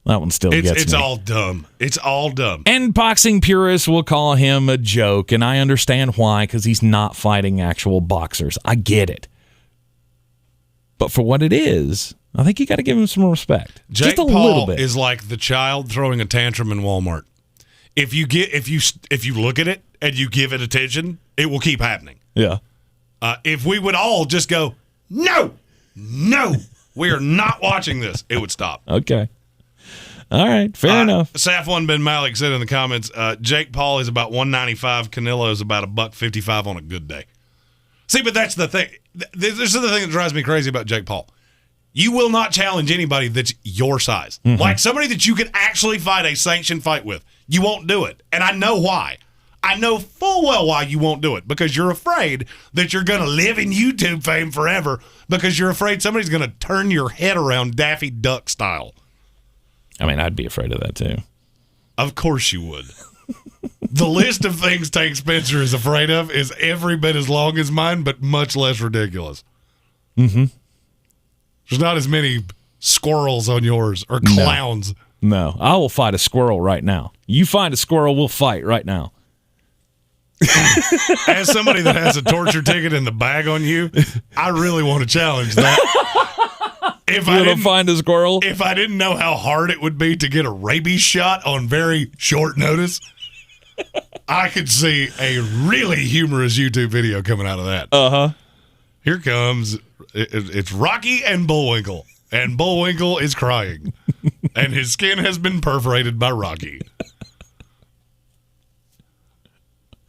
that one still gets me. It's all dumb. It's all dumb. And boxing purists will call him a joke, and I understand why, because he's not fighting actual boxers. I get it. But for what it is, I think you got to give him some respect. Jake Just a Paul little bit. is like the child throwing a tantrum in Walmart. If you look at it and you give it attention, it will keep happening. Yeah. If we would all just go, no, we are not watching this, it would stop. Okay. All right, fair enough. Safwan bin Malik said in the comments, Jake Paul is about 195, Canelo is about $155 on a good day. See, but that's the thing. This is the thing that drives me crazy about Jake Paul. You will not challenge anybody that's your size. Mm-hmm. Like somebody that you could actually fight a sanctioned fight with. You won't do it. And I know why. I know full well why you won't do it. Because you're afraid that you're going to live in YouTube fame forever because you're afraid somebody's going to turn your head around Daffy Duck style. I mean, I'd be afraid of that, too. Of course you would. The list of things Tank Spencer is afraid of is every bit as long as mine, but much less ridiculous. Mm-hmm. There's not as many squirrels on yours or clowns. No, I will fight a squirrel right now. You find a squirrel, we'll fight right now. As somebody that has a torture ticket in the bag on you, I really want to challenge that. If I didn't find a squirrel, if I didn't know how hard it would be to get a rabies shot on very short notice, I could see a really humorous YouTube video coming out of that. Uh-huh. Here comes, it's Rocky and Bullwinkle, and Bullwinkle is crying, and his skin has been perforated by Rocky.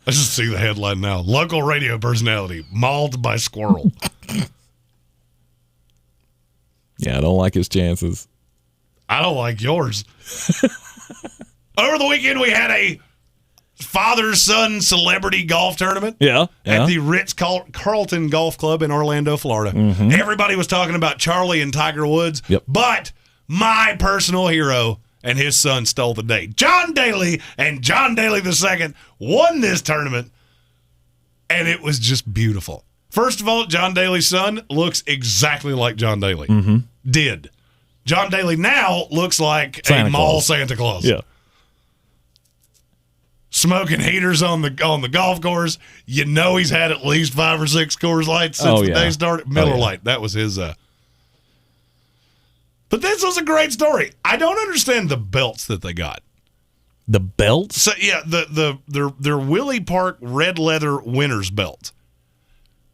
Let's just see the headline now. Local radio personality mauled by squirrel. Yeah, I don't like his chances. I don't like yours. Over the weekend, we had a father-son celebrity golf tournament. Yeah. At the Ritz-Carlton Golf Club in Orlando, Florida. Mm-hmm. Everybody was talking about Charlie and Tiger Woods. Yep. But my personal hero and his son stole the day. John Daly and John Daly II won this tournament, and it was just beautiful. First of all, John Daly's son looks exactly like John Daly. Mm-hmm. Did. John Daly now looks like Santa a mall Claus. Santa Claus. Yeah. Smoking heaters on the golf course. You know he's had at least 5 or 6 Coors Lights since the day started. Miller Lite. That was his. But this was a great story. I don't understand the belts that they got. The belts? So yeah, their Willie Park red leather winners belt.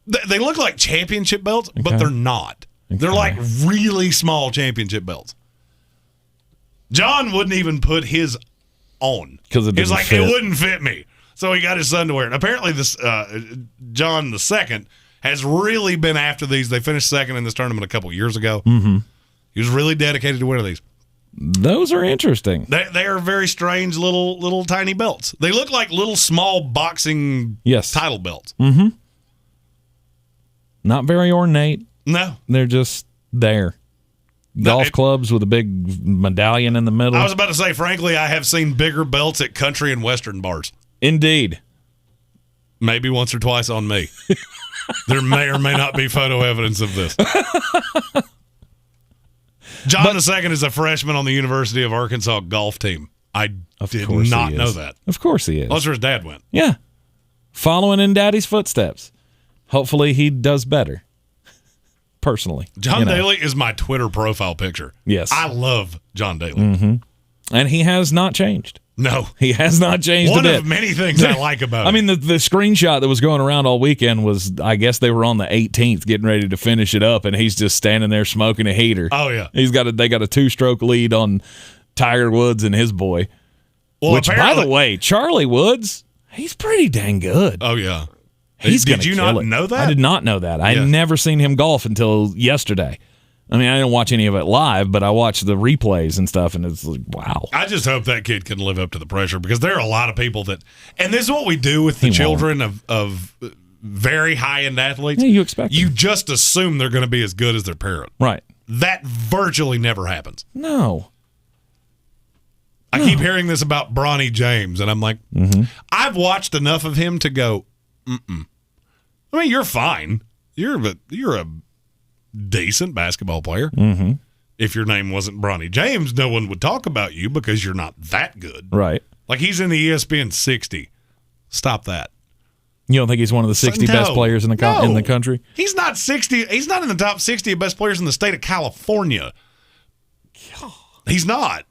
They look like championship belts, but they're not. Okay. They're like really small championship belts. John wouldn't even put his on because he's like, it wouldn't fit me, so he got his son to wear it. Apparently, this John II has really been after these. They finished second in this tournament a couple years ago. Mm-hmm. He was really dedicated to wearing these. Those are interesting. They are very strange little tiny belts. They look like little small boxing title belts. Mm-hmm. Not very ornate. No. They're just there. Golf clubs with a big medallion in the middle. I was about to say, frankly, I have seen bigger belts at country and western bars. Indeed. Maybe once or twice on me. There may or may not be photo evidence of this. John II is a freshman on the University of Arkansas golf team. I did not know that. Of course he is. That's where his dad went. Yeah. Following in Daddy's footsteps. Hopefully he does better. Personally. John Daly is my Twitter profile picture. Yes. I love John Daly. Mm-hmm. And he has not changed. No. He has not changed One a bit. of many things I like about him. I mean, the screenshot that was going around all weekend was, I guess they were on the 18th getting ready to finish it up, and he's just standing there smoking a heater. Oh, yeah. They got a 2-stroke lead on Tiger Woods and his boy. Well, which, by the way, Charlie Woods, he's pretty dang good. Oh, yeah. Did you not know that? I did not know that. I had never seen him golf until yesterday. I mean, I didn't watch any of it live, but I watched the replays and stuff, and it's like, wow. I just hope that kid can live up to the pressure, because there are a lot of people that, and this is what we do with the children of very high-end athletes. Yeah, you expect You just assume they're going to be as good as their parent. Right. That virtually never happens. No. I keep hearing this about Bronny James, and I'm like, I've watched enough of him to go, I mean, you're fine. You're a decent basketball player. Mm-hmm. If your name wasn't Bronny James, no one would talk about you because you're not that good. Right. Like, he's in the ESPN 60. Stop that. You don't think he's one of the 60 best players in the in the country? He's not 60. He's not in the top 60 of best players in the state of California. He's not.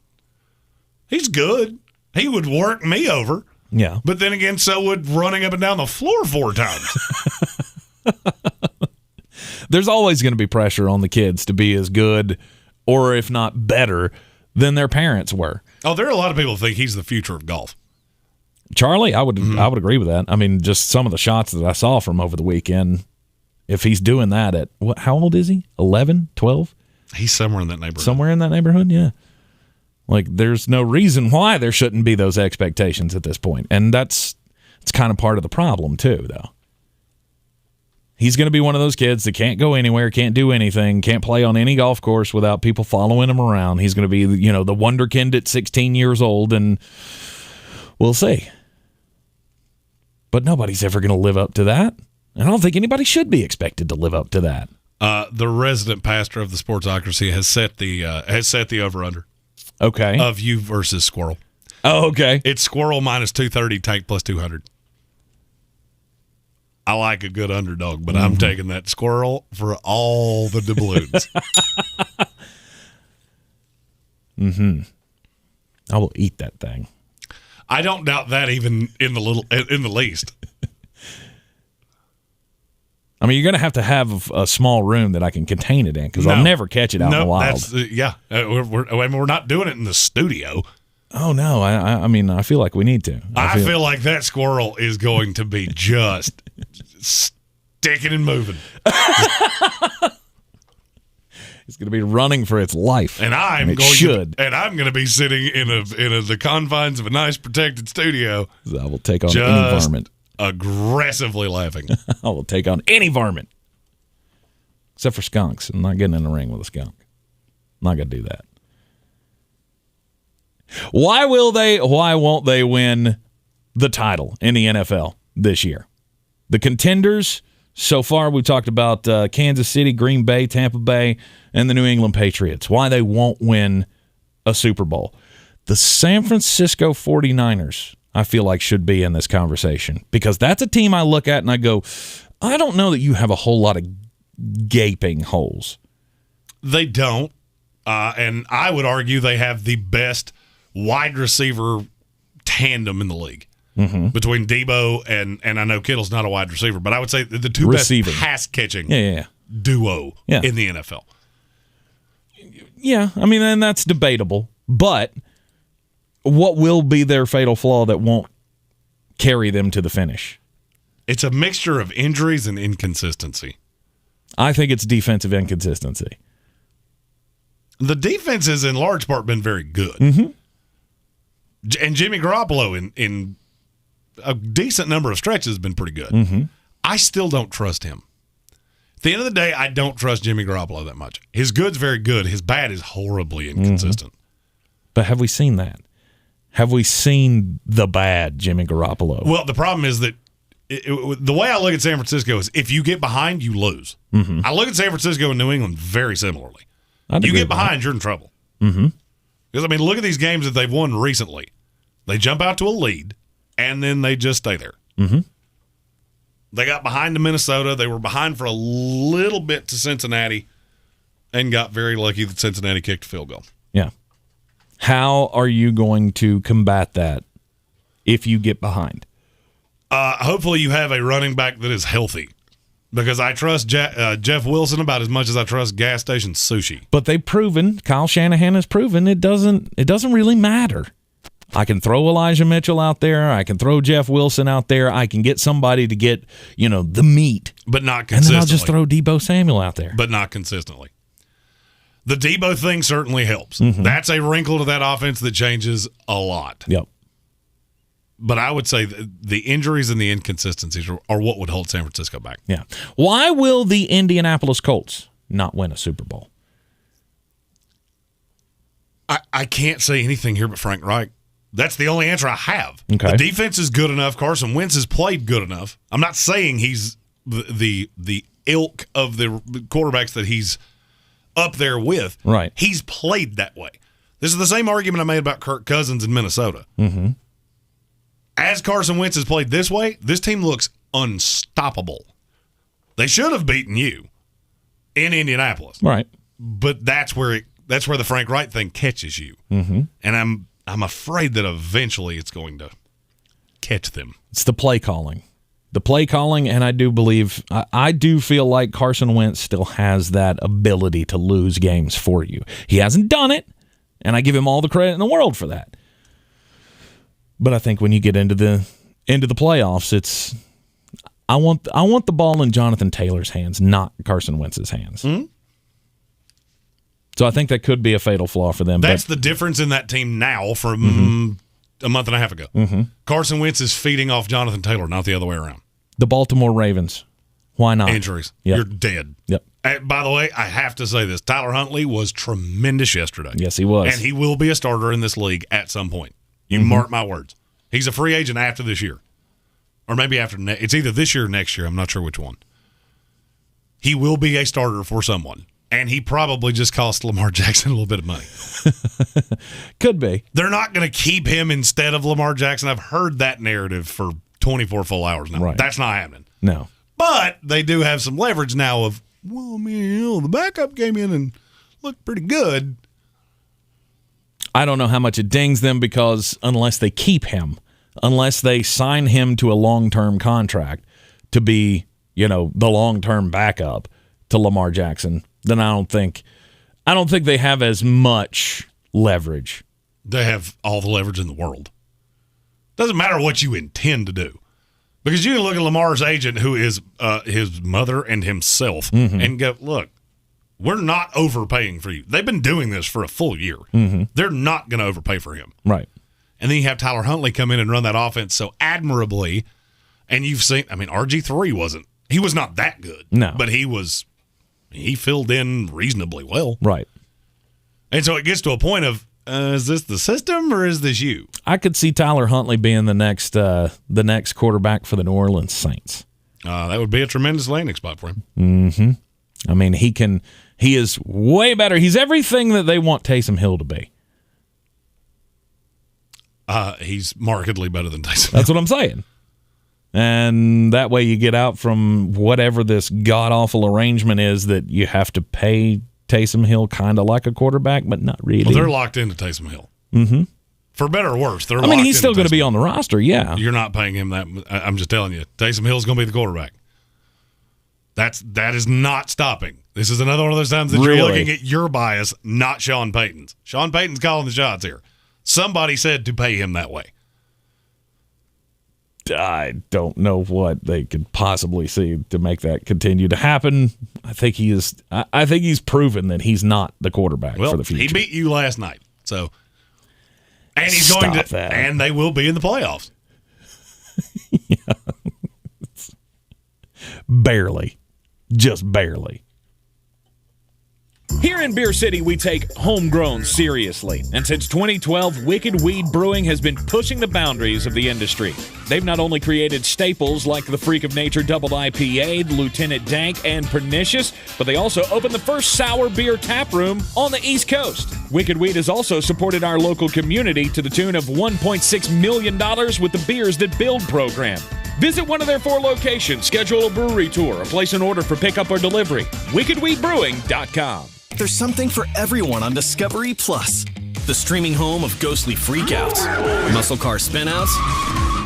He's good. He would work me over. Yeah. But then again, so would running up and down the floor 4 times. There's always going to be pressure on the kids to be as good, or if not better, than their parents were. Oh, there are a lot of people who think he's the future of golf. Charlie, I would agree with that. I mean, just some of the shots that I saw from over the weekend, if he's doing that at, how old is he? 11, 12? He's somewhere in that neighborhood. Somewhere in that neighborhood, yeah. Like, there's no reason why there shouldn't be those expectations at this point. And it's kind of part of the problem, too, though. He's going to be one of those kids that can't go anywhere, can't do anything, can't play on any golf course without people following him around. He's going to be, the wonderkind at 16 years old, and we'll see. But nobody's ever going to live up to that. And I don't think anybody should be expected to live up to that. The resident pastor of the Sportsocracy has set the over-under. Okay. Of you versus Squirrel. Oh, okay. It's Squirrel minus 230, Tank plus 200. I like a good underdog, but I'm taking that Squirrel for all the doubloons. I will eat that thing. I don't doubt that even in the least. I mean, you're going to have a small room that I can contain it in, because I'll never catch it out in the wild. We're not doing it in the studio. Oh, no. I mean, I feel like we need to. I feel like that squirrel is going to be just sticking and moving. It's going to be running for its life. And I'm going to be sitting in the confines of a nice protected studio. I will take on any varmint. Aggressively laughing. I will take on any varmint. Except for skunks. I'm not getting in the ring with a skunk. I'm not going to do that. Why won't they win the title in the NFL this year? The Contenders So far, we talked about Kansas City, Green Bay, Tampa Bay, and the New England Patriots, why they won't win a Super Bowl. The San Francisco 49ers, I feel like, should be in this conversation because that's a team I look at and I go, I don't know that you have a whole lot of gaping holes. They don't. And I would argue they have the best wide receiver tandem in the league between Debo and I know Kittle's not a wide receiver, but I would say the two Receiving. best pass-catching Yeah. duo in the NFL. Yeah, I mean, and that's debatable, but what will be their fatal flaw that won't carry them to the finish? It's a mixture of injuries and inconsistency. I think it's defensive inconsistency. The defense has in large part been very good. And Jimmy Garoppolo in a decent number of stretches has been pretty good. I still don't trust him. At the end of the day, I don't trust Jimmy Garoppolo that much. His good's very good. His bad is horribly inconsistent. But have we seen that? Have we seen the bad Jimmy Garoppolo? Well, the problem is that the way I look at San Francisco is if you get behind, you lose. I look at San Francisco and New England very similarly. You get behind, you're in trouble. Because, I mean, look at these games that they've won recently. They jump out to a lead, and then they just stay there. They got behind to Minnesota. They were behind for a little bit to Cincinnati and got very lucky that Cincinnati kicked a field goal. Yeah. How are you going to combat that if you get behind? Hopefully you have a running back that is healthy because I trust Jeff Wilson about as much as I trust gas station sushi. But they've proven, Kyle Shanahan has proven, it doesn't really matter. I can throw Elijah Mitchell out there. I can throw Jeff Wilson out there. I can get somebody to get, the meat. But not consistently. And then I'll just throw Debo Samuel out there. But not consistently. The Debo thing certainly helps. That's a wrinkle to that offense that changes a lot. Yep. But I would say the injuries and the inconsistencies are what would hold San Francisco back. Yeah. Why will the Indianapolis Colts not win a Super Bowl? I can't say anything here but Frank Reich. That's the only answer I have. Okay. The defense is good enough. Carson Wentz has played good enough. I'm not saying he's the ilk of the quarterbacks that he's up there with. Right. He's played that way. This is the same argument I made about Kirk Cousins in Minnesota. As Carson Wentz has played this way, this team looks unstoppable. They should have beaten you in Indianapolis. Right. But that's where the Frank Reich thing catches you. And I'm afraid that eventually it's going to catch them. It's the play calling. And I do believe, I do feel like Carson Wentz still has that ability to lose games for you. He hasn't done it, and I give him all the credit in the world for that. But I think when you get into the playoffs, it's I want the ball in Jonathan Taylor's hands, not Carson Wentz's hands. So I think that could be a fatal flaw for them. That's the difference in that team now from a month and a half ago. Carson Wentz is feeding off Jonathan Taylor, not the other way around. The Baltimore Ravens. Why not? Injuries. Yep. You're dead. Yep. By the way, I have to say this. Tyler Huntley was tremendous yesterday. Yes, he was. And he will be a starter in this league at some point. You mark my words. He's a free agent after this year. Or maybe after it's either this year or next year. I'm not sure which one. He will be a starter for someone. And he probably just cost Lamar Jackson a little bit of money. Could be. They're not going to keep him instead of Lamar Jackson. I've heard that narrative for 24 full hours now. Right. That's not happening. No. But they do have some leverage now of, well, I mean, the backup came in and looked pretty good. I don't know how much it dings them because unless they keep him, unless they sign him to a long-term contract to be, the long-term backup to Lamar Jackson, then I don't think they have as much leverage. They have all the leverage in the world. Doesn't matter what you intend to do. Because you can look at Lamar's agent, who is his mother and himself, and go, look, we're not overpaying for you. They've been doing this for a full year. They're not going to overpay for him. Right. And then you have Tyler Huntley come in and run that offense so admirably. And you've seen, RG3 he was not that good. No. But he filled in reasonably well. Right. And so it gets to a point of, is this the system or is this you? I could see Tyler Huntley being the next quarterback for the New Orleans Saints. That would be a tremendous landing spot for him. Mm-hmm. I mean, he is way better. He's everything that they want Taysom Hill to be. He's markedly better than Taysom Hill. That's what I'm saying. And that way you get out from whatever this god-awful arrangement is that you have to pay Taysom Hill kind of like a quarterback, but not really. Well, they're locked into Taysom Hill. Mm-hmm. For better or worse. He's still going to be on the roster, yeah. You're not paying him that. I'm just telling you, Taysom Hill's going to be the quarterback. That is not stopping. This is another one of those times that you're looking at your bias, not Sean Payton's. Sean Payton's calling the shots here. Somebody said to pay him that way. I don't know what they could possibly see to make that continue to happen. I think he's proven that he's not the quarterback for the future. He beat you last night, so and he's going to, and they will be in the playoffs. Yeah. Barely, just barely. Here in Beer City, we take homegrown seriously. And since 2012, Wicked Weed Brewing has been pushing the boundaries of the industry. They've not only created staples like the Freak of Nature Double IPA, Lieutenant Dank, and Pernicious, but they also opened the first sour beer tap room on the East Coast. Wicked Weed has also supported our local community to the tune of $1.6 million with the Beers That Build program. Visit one of their 4 locations, schedule a brewery tour, or place an order for pickup or delivery. WickedWeedBrewing.com. There's something for everyone on Discovery Plus. The streaming home of ghostly freakouts, muscle car spinouts,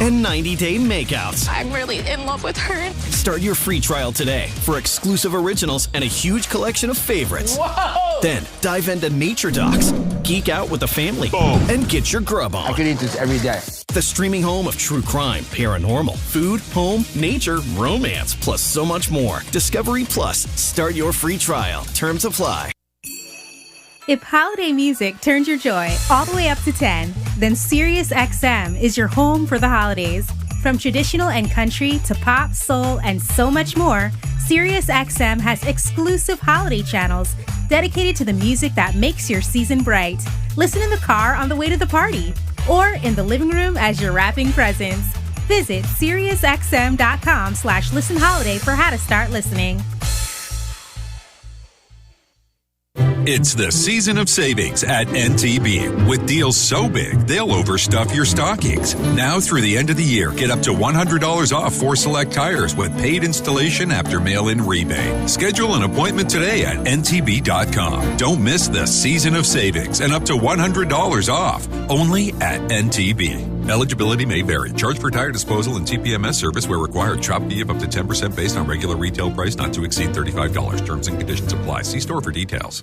and 90-day makeouts. I'm really in love with her. Start your free trial today for exclusive originals and a huge collection of favorites. Whoa! Then dive into nature docs, geek out with the family, and get your grub on. I could eat this every day. The streaming home of true crime, paranormal, food, home, nature, romance, plus so much more. Discovery Plus. Start your free trial. Terms apply. If holiday music turns your joy all the way up to 10, then Sirius XM is your home for the holidays. From traditional and country to pop, soul, and so much more, Sirius XM has exclusive holiday channels dedicated to the music that makes your season bright. Listen in the car on the way to the party or in the living room as you're wrapping presents. Visit SiriusXM.com/listenholiday for how to start listening. It's the season of savings at NTB. With deals so big, they'll overstuff your stockings. Now through the end of the year, get up to $100 off 4 select tires with paid installation after mail-in rebate. Schedule an appointment today at ntb.com. Don't miss the season of savings and up to $100 off. Only at NTB. Eligibility may vary. Charge for tire disposal and TPMS service where required. Shop fee of up to 10% based on regular retail price not to exceed $35. Terms and conditions apply. See store for details.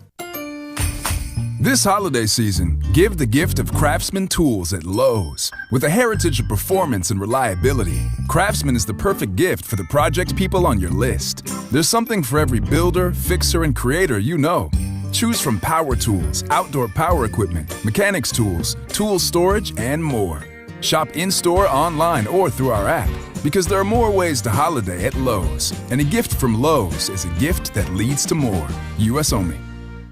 This holiday season, give the gift of Craftsman tools at Lowe's. With a heritage of performance and reliability, Craftsman is the perfect gift for the project people on your list. There's something for every builder, fixer, and creator you know. Choose from power tools, outdoor power equipment, mechanics tools, tool storage, and more. Shop in-store, online, or through our app, because there are more ways to holiday at Lowe's. And a gift from Lowe's is a gift that leads to more. U.S. only.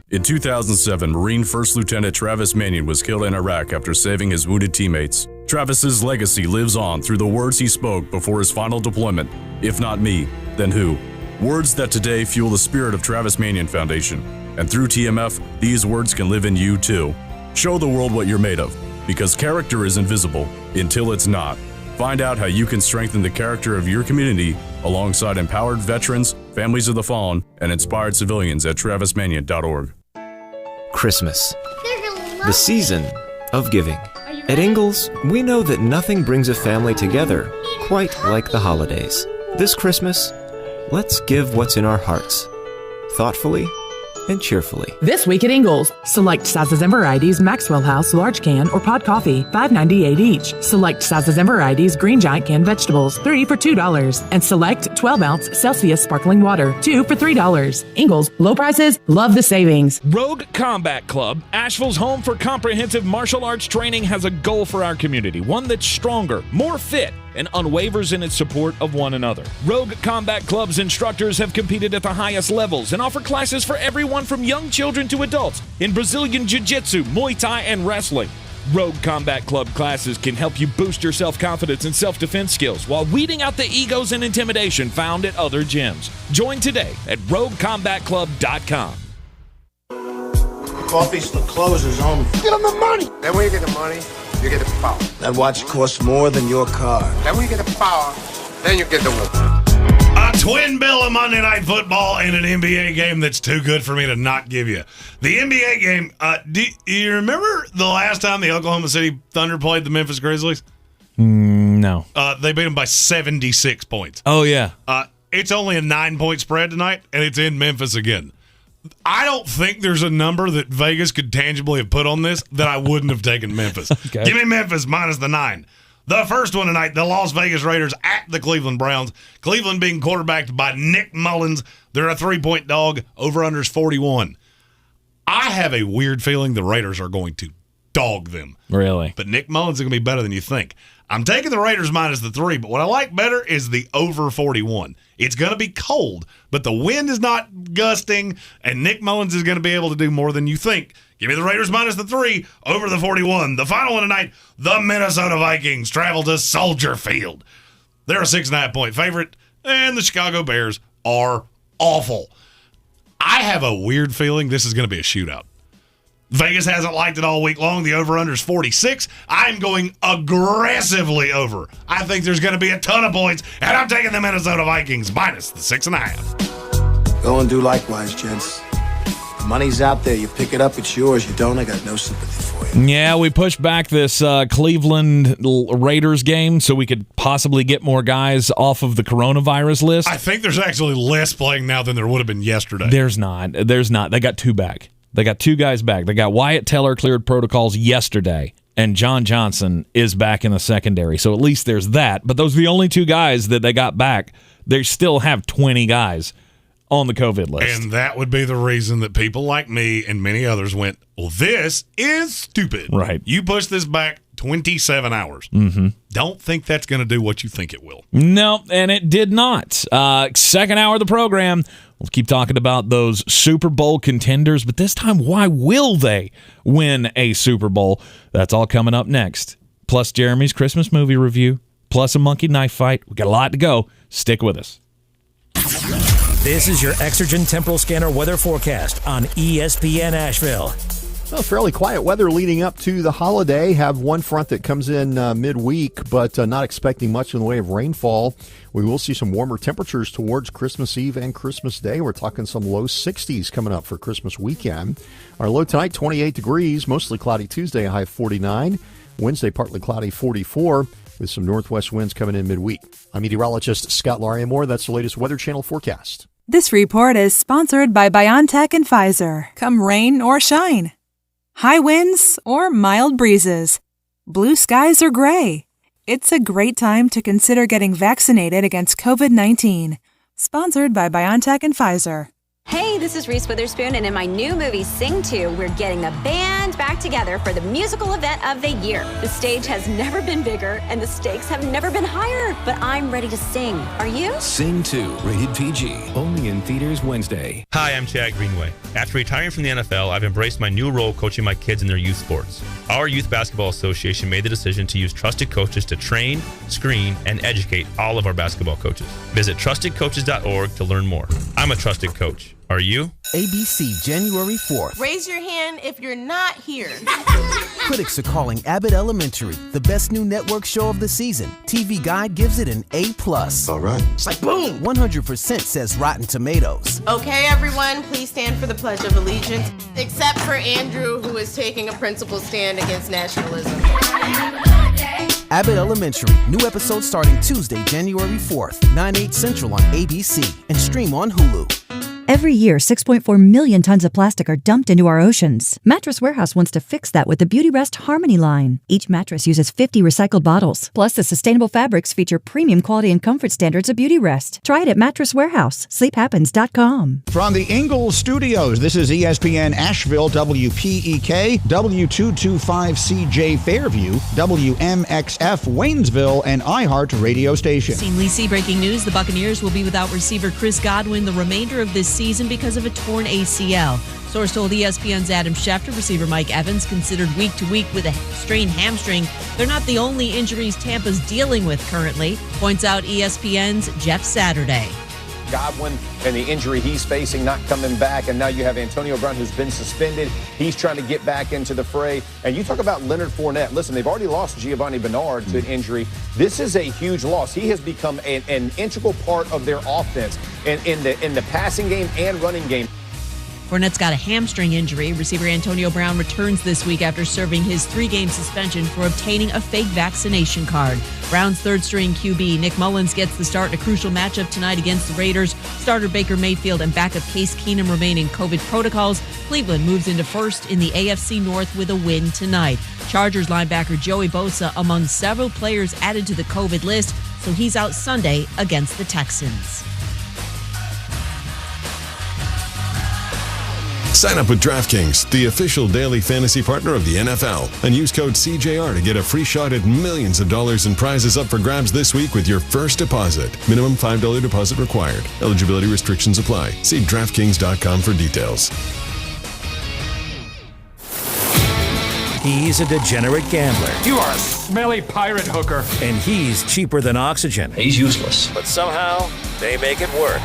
In 2007, Marine First Lieutenant Travis Manion was killed in Iraq after saving his wounded teammates. Travis's legacy lives on through the words he spoke before his final deployment. If not me, then who? Words that today fuel the spirit of Travis Manion Foundation. And through TMF, these words can live in you too. Show the world what you're made of, because character is invisible until it's not. Find out how you can strengthen the character of your community alongside empowered veterans, families of the fallen, and inspired civilians at travismanion.org. Christmas, the season of giving. At Ingalls, we know that nothing brings a family together quite like the holidays. This Christmas, let's give what's in our hearts, thoughtfully and cheerfully. This week at Ingalls, select sizes and varieties Maxwell House large can or pod coffee, $5.98 each. Select sizes and varieties Green Giant canned vegetables, 3 for $2. And select 12-ounce Celsius sparkling water, 2 for $3. Ingalls, low prices, love the savings. Rogue Combat Club, Asheville's home for comprehensive martial arts training, has a goal for our community, one that's stronger, more fit, and unwavers in its support of one another. Rogue Combat Club's instructors have competed at the highest levels and offer classes for everyone from young children to adults in Brazilian Jiu-Jitsu, Muay Thai, and wrestling. Rogue Combat Club classes can help you boost your self-confidence and self-defense skills while weeding out the egos and intimidation found at other gyms. Join today at roguecombatclub.com. Coffee's the closer's only. Get them the money. Then when you get the money, you get the power. That watch costs more than your car. Then when you get the power, then you get the woman. A twin bill of Monday Night Football and an NBA game that's too good for me to not give you. The NBA game, do you remember the last time the Oklahoma City Thunder played the Memphis Grizzlies? No. They beat them by 76 points. Oh, yeah. It's only a 9-point spread tonight, and it's in Memphis again. I don't think there's a number that Vegas could tangibly have put on this that I wouldn't have taken Memphis. Okay. Give me Memphis minus the 9. The first one tonight, the Las Vegas Raiders at the Cleveland Browns. Cleveland being quarterbacked by Nick Mullins. They're a 3-point dog. Over-under's 41. I have a weird feeling the Raiders are going to dog them. Really? But Nick Mullins is going to be better than you think. I'm taking the Raiders minus the 3, but what I like better is the over 41. It's going to be cold, but the wind is not gusting, and Nick Mullins is going to be able to do more than you think. Give me the Raiders minus the 3, over the 41. The final one tonight, the Minnesota Vikings travel to Soldier Field. They're a 6.5-point favorite, and the Chicago Bears are awful. I have a weird feeling this is going to be a shootout. Vegas hasn't liked it all week long. The over-under is 46. I'm going aggressively over. I think there's going to be a ton of points, and I'm taking the Minnesota Vikings minus the 6.5. Go and do likewise, gents. The money's out there. You pick it up, it's yours. You don't, I got no sympathy for you. Yeah, we pushed back this Cleveland Raiders game so we could possibly get more guys off of the coronavirus list. I think there's actually less playing now than there would have been yesterday. There's not. They got 2 back. They got 2 guys back. They got Wyatt Teller cleared protocols yesterday, and John Johnson is back in the secondary. So at least there's that. But those are the only 2 guys that they got back. They still have 20 guys on the COVID list. And that would be the reason that people like me and many others went, well, this is stupid. Right. You push this back 27 hours. Mm-hmm. Don't think that's going to do what you think it will. No, and it did not. Second hour of the program, we'll keep talking about those Super Bowl contenders, but this time, why will they win a Super Bowl? That's all coming up next. Plus Jeremy's Christmas movie review, plus a monkey knife fight. We got a lot to go. Stick with us. This is your Exergen Temporal Scanner weather forecast on ESPN Asheville. Well, fairly quiet weather leading up to the holiday. Have one front that comes in midweek, but not expecting much in the way of rainfall. We will see some warmer temperatures towards Christmas Eve and Christmas Day. We're talking some low 60s coming up for Christmas weekend. Our low tonight, 28 degrees, mostly cloudy Tuesday, a high of 49. Wednesday, partly cloudy, 44, with some northwest winds coming in midweek. I'm meteorologist Scott Lariamore. That's the latest Weather Channel forecast. This report is sponsored by BioNTech and Pfizer. Come rain or shine. High winds or mild breezes. Blue skies or gray. It's a great time to consider getting vaccinated against COVID-19. Sponsored by BioNTech and Pfizer. Hey, this is Reese Witherspoon, and in my new movie, Sing 2, we're getting the band back together for the musical event of the year. The stage has never been bigger, and the stakes have never been higher, but I'm ready to sing. Are you? Sing 2, rated PG, only in theaters Wednesday. Hi, I'm Chad Greenway. After retiring from the NFL, I've embraced my new role coaching my kids in their youth sports. Our Youth Basketball Association made the decision to use trusted coaches to train, screen, and educate all of our basketball coaches. Visit trustedcoaches.org to learn more. I'm a trusted coach. Are you? ABC, January 4th. Raise your hand if you're not here. Critics are calling Abbott Elementary the best new network show of the season. TV Guide gives it an A+. All right. It's like boom! 100% says Rotten Tomatoes. Okay, everyone, please stand for the Pledge of Allegiance, except for Andrew, who is taking a principled stand against nationalism. Abbott Elementary, new episode starting Tuesday, January 4th, 9/8 Central on ABC, and stream on Hulu. Every year, 6.4 million tons of plastic are dumped into our oceans. Mattress Warehouse wants to fix that with the Beautyrest Harmony line. Each mattress uses 50 recycled bottles. Plus, the sustainable fabrics feature premium quality and comfort standards of Beautyrest. Try it at Mattress Warehouse. SleepHappens.com. From the Ingalls Studios, this is ESPN Asheville, WPEK, W225CJ Fairview, WMXF Waynesville, and Iheartradio station. St. Lucie breaking news. The Buccaneers will be without receiver Chris Godwin the remainder of this season because of a torn ACL. So Source told ESPN's Adam Schefter receiver Mike Evans, considered week to week with a strained hamstring. They're not the only injuries Tampa's dealing with currently, points out ESPN's Jeff Saturday. Godwin and the injury he's facing not coming back, and now you have Antonio Brown who's been suspended. He's trying to get back into the fray. And you talk about Leonard Fournette. Listen, they've already lost Giovanni Bernard to an injury. This is a huge loss. He has become an integral part of their offense in the passing game and running game. Fournette's got a hamstring injury. Receiver Antonio Brown returns this week after serving his 3-game suspension for obtaining a fake vaccination card. Brown's third-string QB, Nick Mullins, gets the start in a crucial matchup tonight against the Raiders. Starter Baker Mayfield and backup Case Keenum remain in COVID protocols. Cleveland moves into first in the AFC North with a win tonight. Chargers linebacker Joey Bosa among several players added to the COVID list, so he's out Sunday against the Texans. Sign up with DraftKings, the official daily fantasy partner of the NFL, and use code CJR to get a free shot at millions of dollars in prizes up for grabs this week with your first deposit. Minimum $5 deposit required. Eligibility restrictions apply. See DraftKings.com for details. He's a degenerate gambler. You are a smelly pirate hooker. And he's cheaper than oxygen. He's useless. But somehow, they make it work.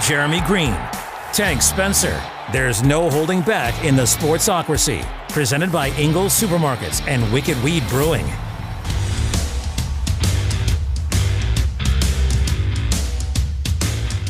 Jeremy Greene, Tank Spencer. There's no holding back in the Sportsocracy. Presented by Ingles Supermarkets and Wicked Weed Brewing.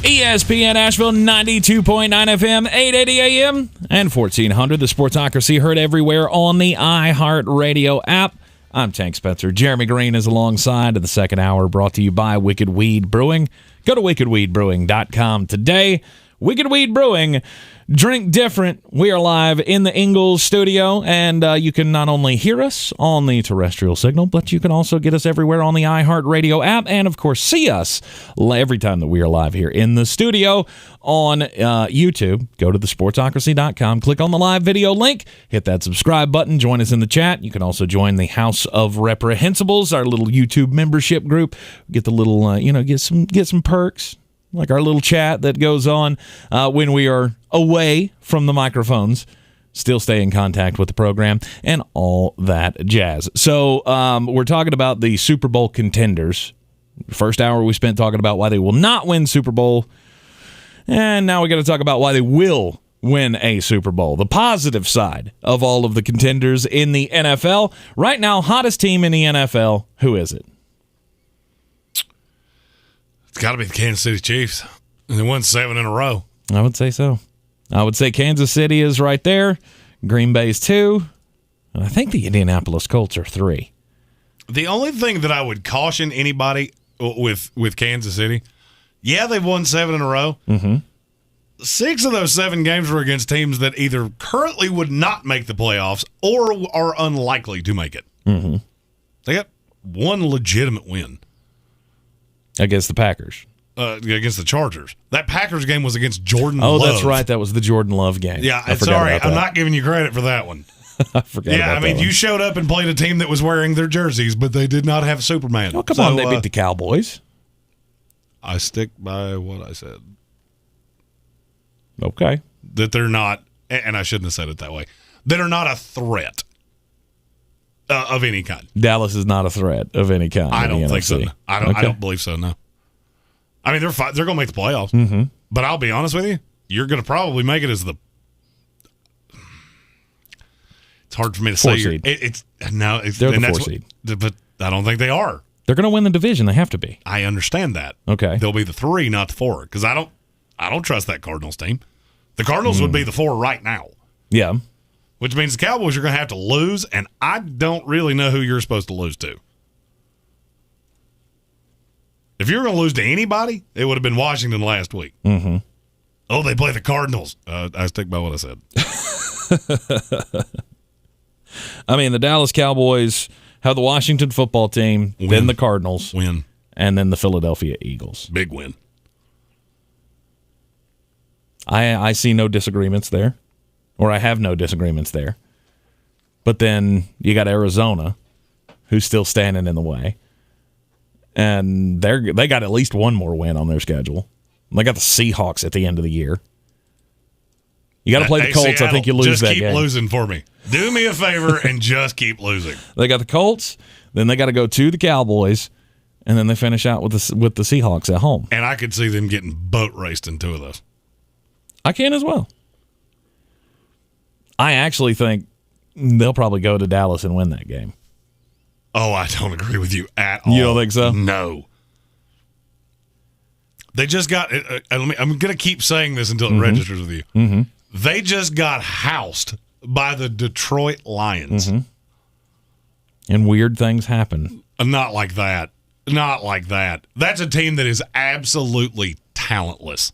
ESPN Asheville, 92.9 FM, 880 AM, and 1400. The Sportsocracy heard everywhere on the Iheartradio app. I'm Tank Spencer. Jeremy Greene is alongside of the second hour, brought to you by Wicked Weed Brewing. Go to wickedweedbrewing.com today. Wicked Weed Brewing, drink different. We are live in the Ingles studio, and you can not only hear us on the terrestrial signal, but you can also get us everywhere on the iHeartRadio app, and of course see us every time that we are live here in the studio on YouTube. Go to thesportsocracy.com, click on the live video link, hit that subscribe button, join us in the chat. You can also join the House of Reprehensibles, our little YouTube membership group. Get the little, get some perks, like our little chat that goes on when we are away from the microphones. Still stay in contact with the program and all that jazz. So we're talking about the Super Bowl contenders. First hour we spent talking about why they will not win Super Bowl. And now we got to talk about why they will win a Super Bowl. The positive side of all of the contenders in the NFL. Right now, hottest team in the NFL. Who is it? It's got to be the Kansas City Chiefs. And they won 7 in a row. I would say so. I would say Kansas City is right there. Green Bay's 2. And I think the Indianapolis Colts are 3. The only thing that I would caution anybody with Kansas City, they've won 7 in a row. Mm-hmm. 6 of those 7 games were against teams that either currently would not make the playoffs or are unlikely to make it. Mm-hmm. They got one legitimate win. Against the Packers. Against the Chargers. That Packers game was against Jordan Love. Oh, that's right. That was the Jordan Love game. Yeah, sorry. I'm not giving you credit for that one. I forgot about that one. You showed up and played a team that was wearing their jerseys, but they did not have Superman. Oh, come on. They beat the Cowboys. I stick by what I said. Okay. That they're not, and I shouldn't have said it that way, that are not a threat of any kind. Dallas is not a threat of any kind. I don't think so. No. I don't believe so, no. I mean, they're going to make the playoffs. Mm-hmm. But I'll be honest with you, you're going to probably make it as the. It's hard for me to say. 4 seed. They're the 4 seed. But I don't think they are. They're going to win the division. They have to be. I understand that. Okay. They'll be the 3, not the 4, because I don't trust that Cardinals team. The Cardinals would be the 4 right now. Yeah. Which means the Cowboys are going to have to lose, and I don't really know who you're supposed to lose to. If you were going to lose to anybody, it would have been Washington last week. Mm-hmm. Oh, they play the Cardinals. I stick by what I said. I mean, the Dallas Cowboys have the Washington football team, then the Cardinals, and then the Philadelphia Eagles. Big win. I see no disagreements there, or I have no disagreements there. But then you got Arizona, who's still standing in the way. And they got at least one more win on their schedule. They got the Seahawks at the end of the year. You got to play the Colts. Seattle, I think you lose just that keep game. losing for me. Do me a favor and just keep losing. They got the Colts, then they got to go to the Cowboys, and then they finish out with the Seahawks at home. And I could see them getting boat raced in 2 of those. I can as well. I actually think they'll probably go to Dallas and win that game. Oh, I don't agree with you at all. You don't think so? No. They just got. I'm going to keep saying this until it registers with you. Mm-hmm. They just got housed by the Detroit Lions. Mm-hmm. And weird things happen. Not like that. Not like that. That's a team that is absolutely talentless.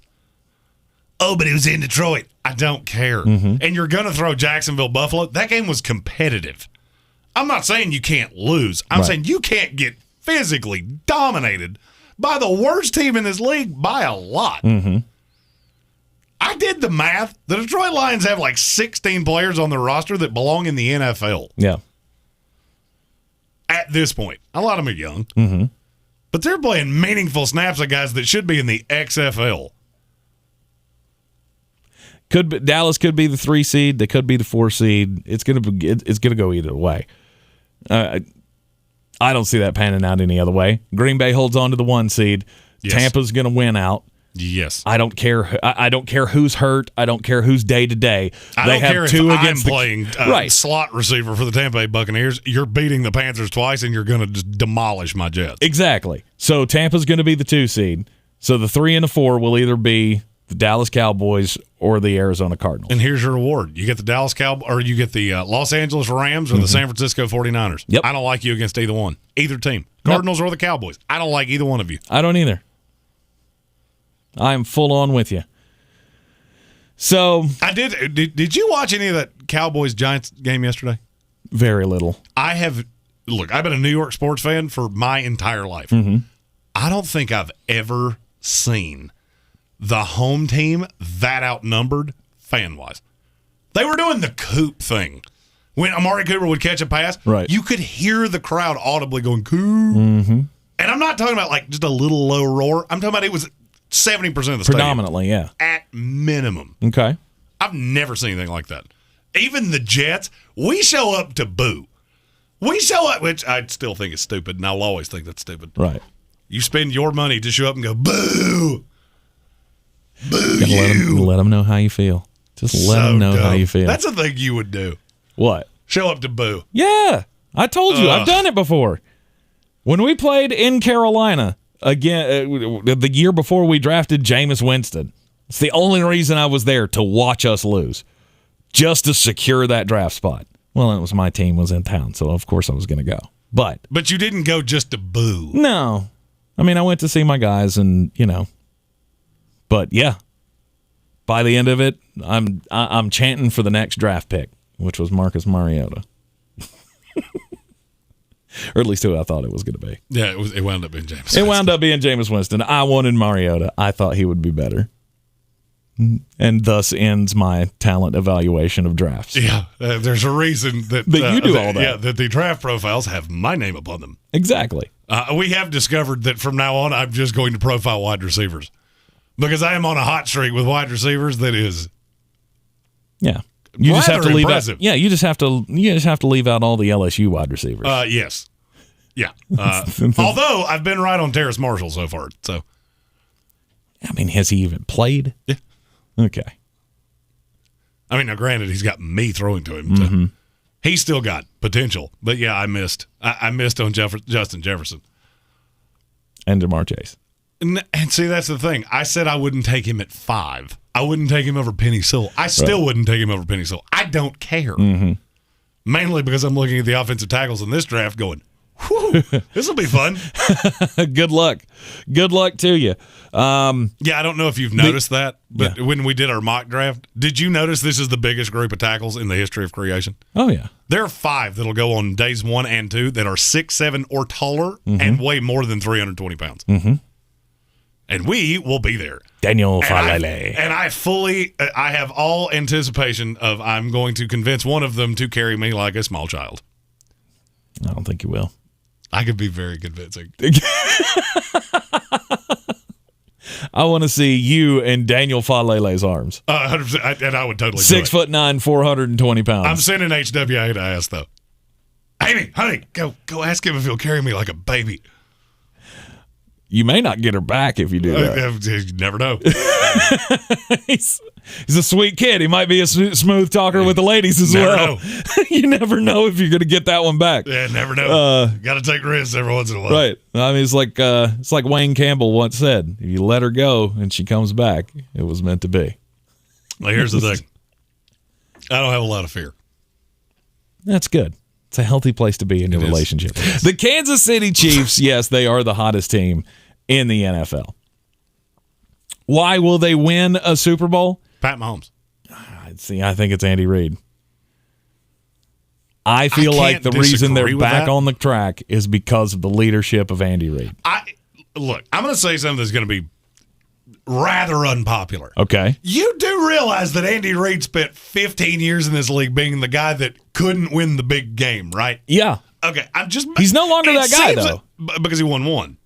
Oh, but it was in Detroit. I don't care. Mm-hmm. And you're going to throw Jacksonville, Buffalo. That game was competitive. I'm not saying you can't lose. I'm saying you can't get physically dominated by the worst team in this league by a lot. Mm-hmm. I did the math. The Detroit Lions have like 16 players on their roster that belong in the NFL. Yeah. At this point. A lot of them are young. Mm-hmm. But they're playing meaningful snaps of guys that should be in the XFL. Dallas could be the 3 seed. They could be the 4 seed. It's gonna go either way. I don't see that panning out any other way. Green Bay holds on to the 1 seed. Yes. Tampa's gonna win out. Yes. I don't care. I don't care who's hurt. I don't care who's day to day. I don't care if I'm playing slot receiver for the Tampa Bay Buccaneers. You're beating the Panthers twice, and you're going to just demolish my Jets. Exactly. So Tampa's going to be the 2 seed. So the 3 and the 4 will either be the Dallas Cowboys or the Arizona Cardinals. And here's your reward: you get the Dallas Cowboys, or you get the Los Angeles Rams, or the San Francisco 49ers. Yep. I don't like you against either one, either team, Cardinals or the Cowboys. I don't like either one of you. I don't either. I'm full on with you. So I did. Did you watch any of that Cowboys Giants game yesterday? Very little. I have. Look, I've been a New York sports fan for my entire life. Mm-hmm. I don't think I've ever seen the home team that outnumbered fan wise. They were doing the Coop thing. When Amari Cooper would catch a pass, right, you could hear the crowd audibly going Coop. Mm-hmm. And I'm not talking about like just a little low roar. I'm talking about it was 70% of the stadium. Predominantly, yeah. At minimum. Okay. I've never seen anything like that. Even the Jets, we show up to boo. We show up, which I still think is stupid, and I'll always think that's stupid. Right. You spend your money to show up and go, boo! Boo gotta you! let them know how you feel. Just let them know how you feel. That's a thing you would do. What? Show up to boo. Yeah. I told you. I've done it before. When we played in Carolina, again, the year before we drafted Jameis Winston, it's the only reason I was there, to watch us lose, just to secure that draft spot. Well, it was my team was in town, so of course I was going to go. But you didn't go just to boo. No. I mean, I went to see my guys, and But yeah, by the end of it, I'm chanting for the next draft pick, which was Marcus Mariota. Or at least who I thought it was going to be. Yeah, it wound up being Jameis Winston. It wound up being Jameis Winston. I wanted Mariota. I thought he would be better. And thus ends my talent evaluation of drafts. Yeah, there's a reason that you do all that. Yeah, that the draft profiles have my name upon them. Exactly. We have discovered that from now on, I'm just going to profile wide receivers, because I am on a hot streak with wide receivers that is. Yeah. You just have to leave impressive. out. Yeah, you just have to leave out all the LSU wide receivers. Yes. Yeah. Although I've been right on Terrace Marshall so far. So, I mean, has he even played? Yeah. Okay. I mean, now granted, he's got me throwing to him. So he's still got potential. But yeah, I missed. I missed on Justin Jefferson and Jamar Chase. And see, that's the thing. I said I wouldn't take him at 5. I wouldn't take him over Penny Sewell. I still wouldn't take him over Penny Sewell. I don't care. Mm-hmm. Mainly because I'm looking at the offensive tackles in this draft going, whew, this will be fun. Good luck. Good luck to you. Yeah, I don't know if you've noticed that, but when we did our mock draft, did you notice this is the biggest group of tackles in the history of creation? Oh, yeah. There are 5 that'll go on days 1 and 2 that are 6'7" or taller and weigh more than 320 pounds. Mm-hmm. And we will be there. Daniel Falele. And I have all anticipation of I'm going to convince one of them to carry me like a small child. I don't think you will. I could be very convincing. I want to see you in Daniel Falele's arms. 100%, and I would totally 6'9", 420 pounds. I'm sending HWA to ask, though. Amy, honey, go ask him if he'll carry me like a baby. You may not get her back if you do that. You never know. He's a sweet kid. He might be a smooth talker with the ladies as well. You never know if you're going to get that one back. Yeah, never know. Got to take risks every once in a while. Right. I mean, it's like Wayne Campbell once said: if you let her go and she comes back, it was meant to be. Well, here's the thing. I don't have a lot of fear. That's good. It's a healthy place to be in your relationship. The Kansas City Chiefs, yes, they are the hottest team in the NFL. Why will they win a Super Bowl? Pat Mahomes. I think it's Andy Reid. I feel like the reason they're back on the track is because of the leadership of Andy Reid. Look, I'm going to say something that's going to be rather unpopular. Okay. You do realize that Andy Reid spent 15 years in this league being the guy that couldn't win the big game, right? Yeah. Okay. He's no longer that guy, though. Because he won one.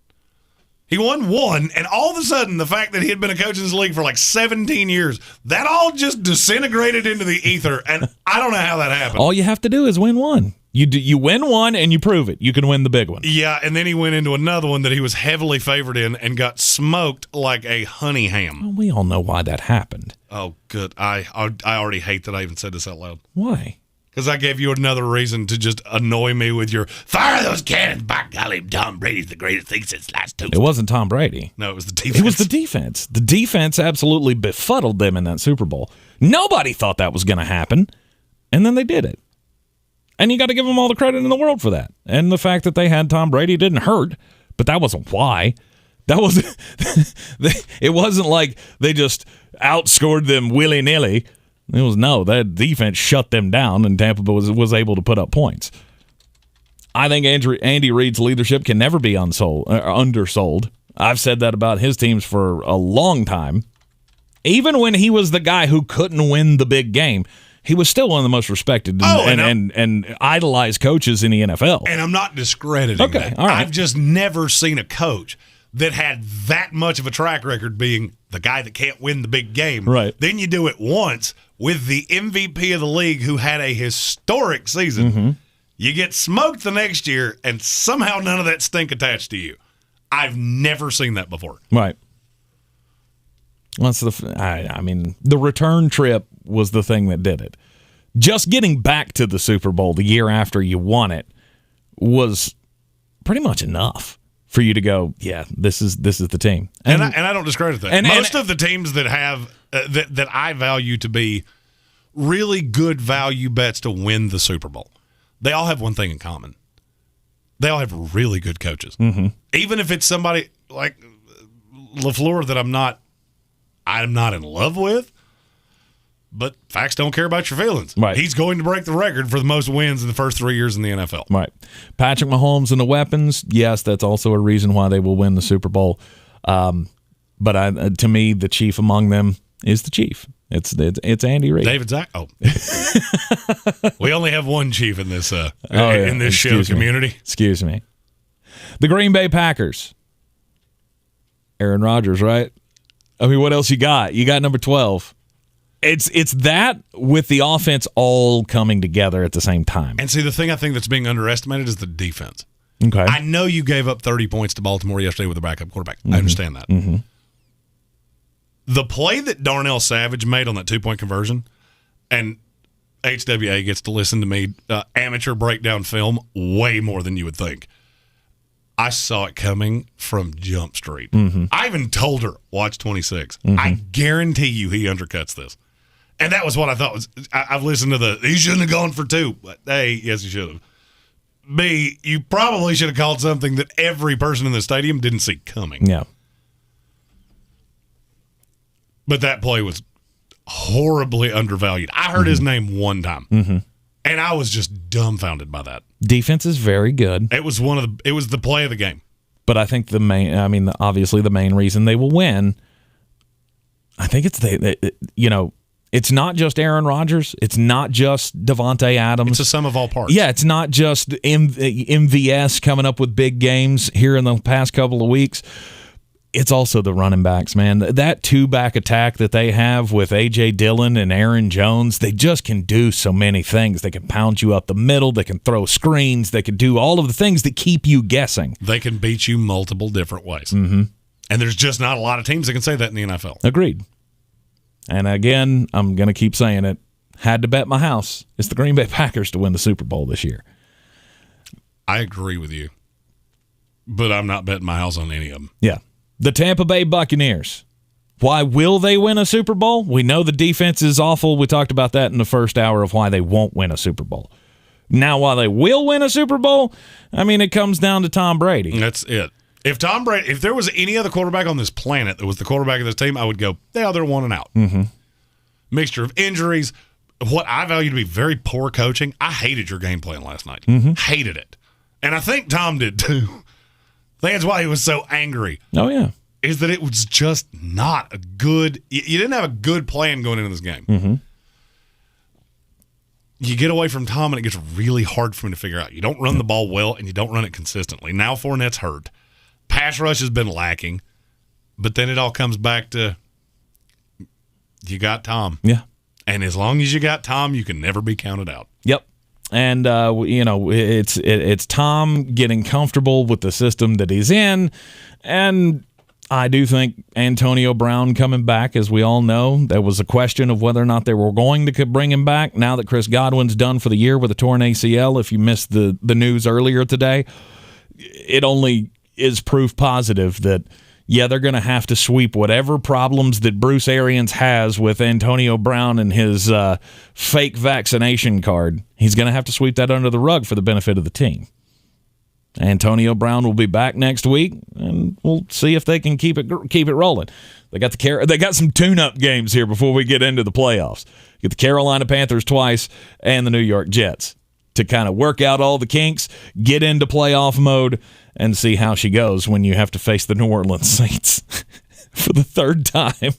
He won one, and all of a sudden, the fact that he had been a coach in this league for like 17 years, that all just disintegrated into the ether, and I don't know how that happened. All you have to do is win one. You win one, and you prove it. You can win the big one. Yeah, and then he went into another one that he was heavily favored in and got smoked like a honey ham. Well, we all know why that happened. Oh, good. I already hate that I even said this out loud. Why? Because I gave you another reason to just annoy me with your fire those cannons. By golly, Tom Brady's the greatest thing since last Tuesday. It wasn't Tom Brady. No, it was the defense. It was the defense. The defense absolutely befuddled them in that Super Bowl. Nobody thought that was going to happen, and then they did it. And you got to give them all the credit in the world for that. And the fact that they had Tom Brady didn't hurt, but that wasn't why. That was it wasn't like they just outscored them willy-nilly. It was that defense shut them down, and Tampa Bay was able to put up points. I think Andy Reid's leadership can never be undersold. I've said that about his teams for a long time. Even when he was the guy who couldn't win the big game, he was still one of the most respected and idolized coaches in the NFL. And I'm not discrediting that. All right. I've just never seen a coach that had that much of a track record being the guy that can't win the big game. Right. Then you do it once with the MVP of the league who had a historic season. Mm-hmm. You get smoked the next year, and somehow none of that stink attached to you. I've never seen that before. Right. The return trip was the thing that did it. Just getting back to the Super Bowl the year after you won it was pretty much enough for you to go, yeah, this is the team. And I don't discredit that. Most of the teams that have that I value to be really good value bets to win the Super Bowl, they all have one thing in common. They all have really good coaches. Mm-hmm. Even if it's somebody like LaFleur that I'm not in love with, but facts don't care about your feelings. Right. He's going to break the record for the most wins in the first 3 years in the NFL. Right. Patrick Mahomes and the weapons, yes, that's also a reason why they will win the Super Bowl. But to me, the chief among them is the chief. It's Andy Reid. David Zach. Oh, we only have one chief in this in this show Excuse me. community. Excuse me. The Green Bay Packers. Aaron Rodgers, right? I mean, what else you got? You got number 12. It's that with the offense all coming together at the same time. And see, the thing I think that's being underestimated is the defense. Okay. I know you gave up 30 points to Baltimore yesterday with a backup quarterback. Mm-hmm. I understand that. Mm-hmm. The play that Darnell Savage made on that 2-point conversion, and HWA gets to listen to me amateur breakdown film way more than you would think. I saw it coming from Jump Street. Mm-hmm. I even told her, watch 26. Mm-hmm. I guarantee you he undercuts this. And that was what I thought was, I've listened to he shouldn't have gone for 2. But A, yes, he should have. B, you probably should have called something that every person in the stadium didn't see coming. Yeah. But that play was horribly undervalued. I heard his name one time, and I was just dumbfounded by that. Defense is very good. It was the play of the game. But I think obviously the main reason they will win, I think it's it's not just Aaron Rodgers. It's not just Devontae Adams. It's a sum of all parts. Yeah, it's not just MVS coming up with big games here in the past couple of weeks. it's also the running backs, man. That two-back attack that they have with A.J. Dillon and Aaron Jones, they just can do so many things. They can pound you up the middle. They can throw screens. They can do all of the things that keep you guessing. They can beat you multiple different ways. Mm-hmm. And there's just not a lot of teams that can say that in the NFL. Agreed. And again, I'm going to keep saying it. Had to bet my house. It's the Green Bay Packers to win the Super Bowl this year. I agree with you. But I'm not betting my house on any of them. Yeah. The Tampa Bay Buccaneers. Why will they win a Super Bowl? We know the defense is awful. We talked about that in the first hour of why they won't win a Super Bowl. Now, why they will win a Super Bowl, I mean, it comes down to Tom Brady. That's it. If there was any other quarterback on this planet that was the quarterback of this team, I would go, yeah, they're 1-out. Mm-hmm. Mixture of injuries, what I value to be very poor coaching. I hated your game plan last night. Mm-hmm. Hated it. And I think Tom did too. I think that's why he was so angry. Oh, yeah. Is that it was just not a good – you didn't have a good plan going into this game. Mm-hmm. You get away from Tom, and it gets really hard for me to figure out. You don't run the ball well, and you don't run it consistently. Now Fournette's hurt. Pass rush has been lacking. But then it all comes back to you got Tom. Yeah. And as long as you got Tom, you can never be counted out. Yep. And, it's Tom getting comfortable with the system that he's in. And I do think Antonio Brown coming back, as we all know, there was a question of whether or not they were going to bring him back. Now that Chris Godwin's done for the year with a torn ACL, if you missed the news earlier today, it only is proof positive that, yeah, they're going to have to sweep whatever problems that Bruce Arians has with Antonio Brown and his fake vaccination card. He's going to have to sweep that under the rug for the benefit of the team. Antonio Brown will be back next week, and we'll see if they can keep it rolling. They got some tune-up games here before we get into the playoffs. Get the Carolina Panthers twice and the New York Jets to kind of work out all the kinks, get into playoff mode, and see how she goes when you have to face the New Orleans Saints for the third time.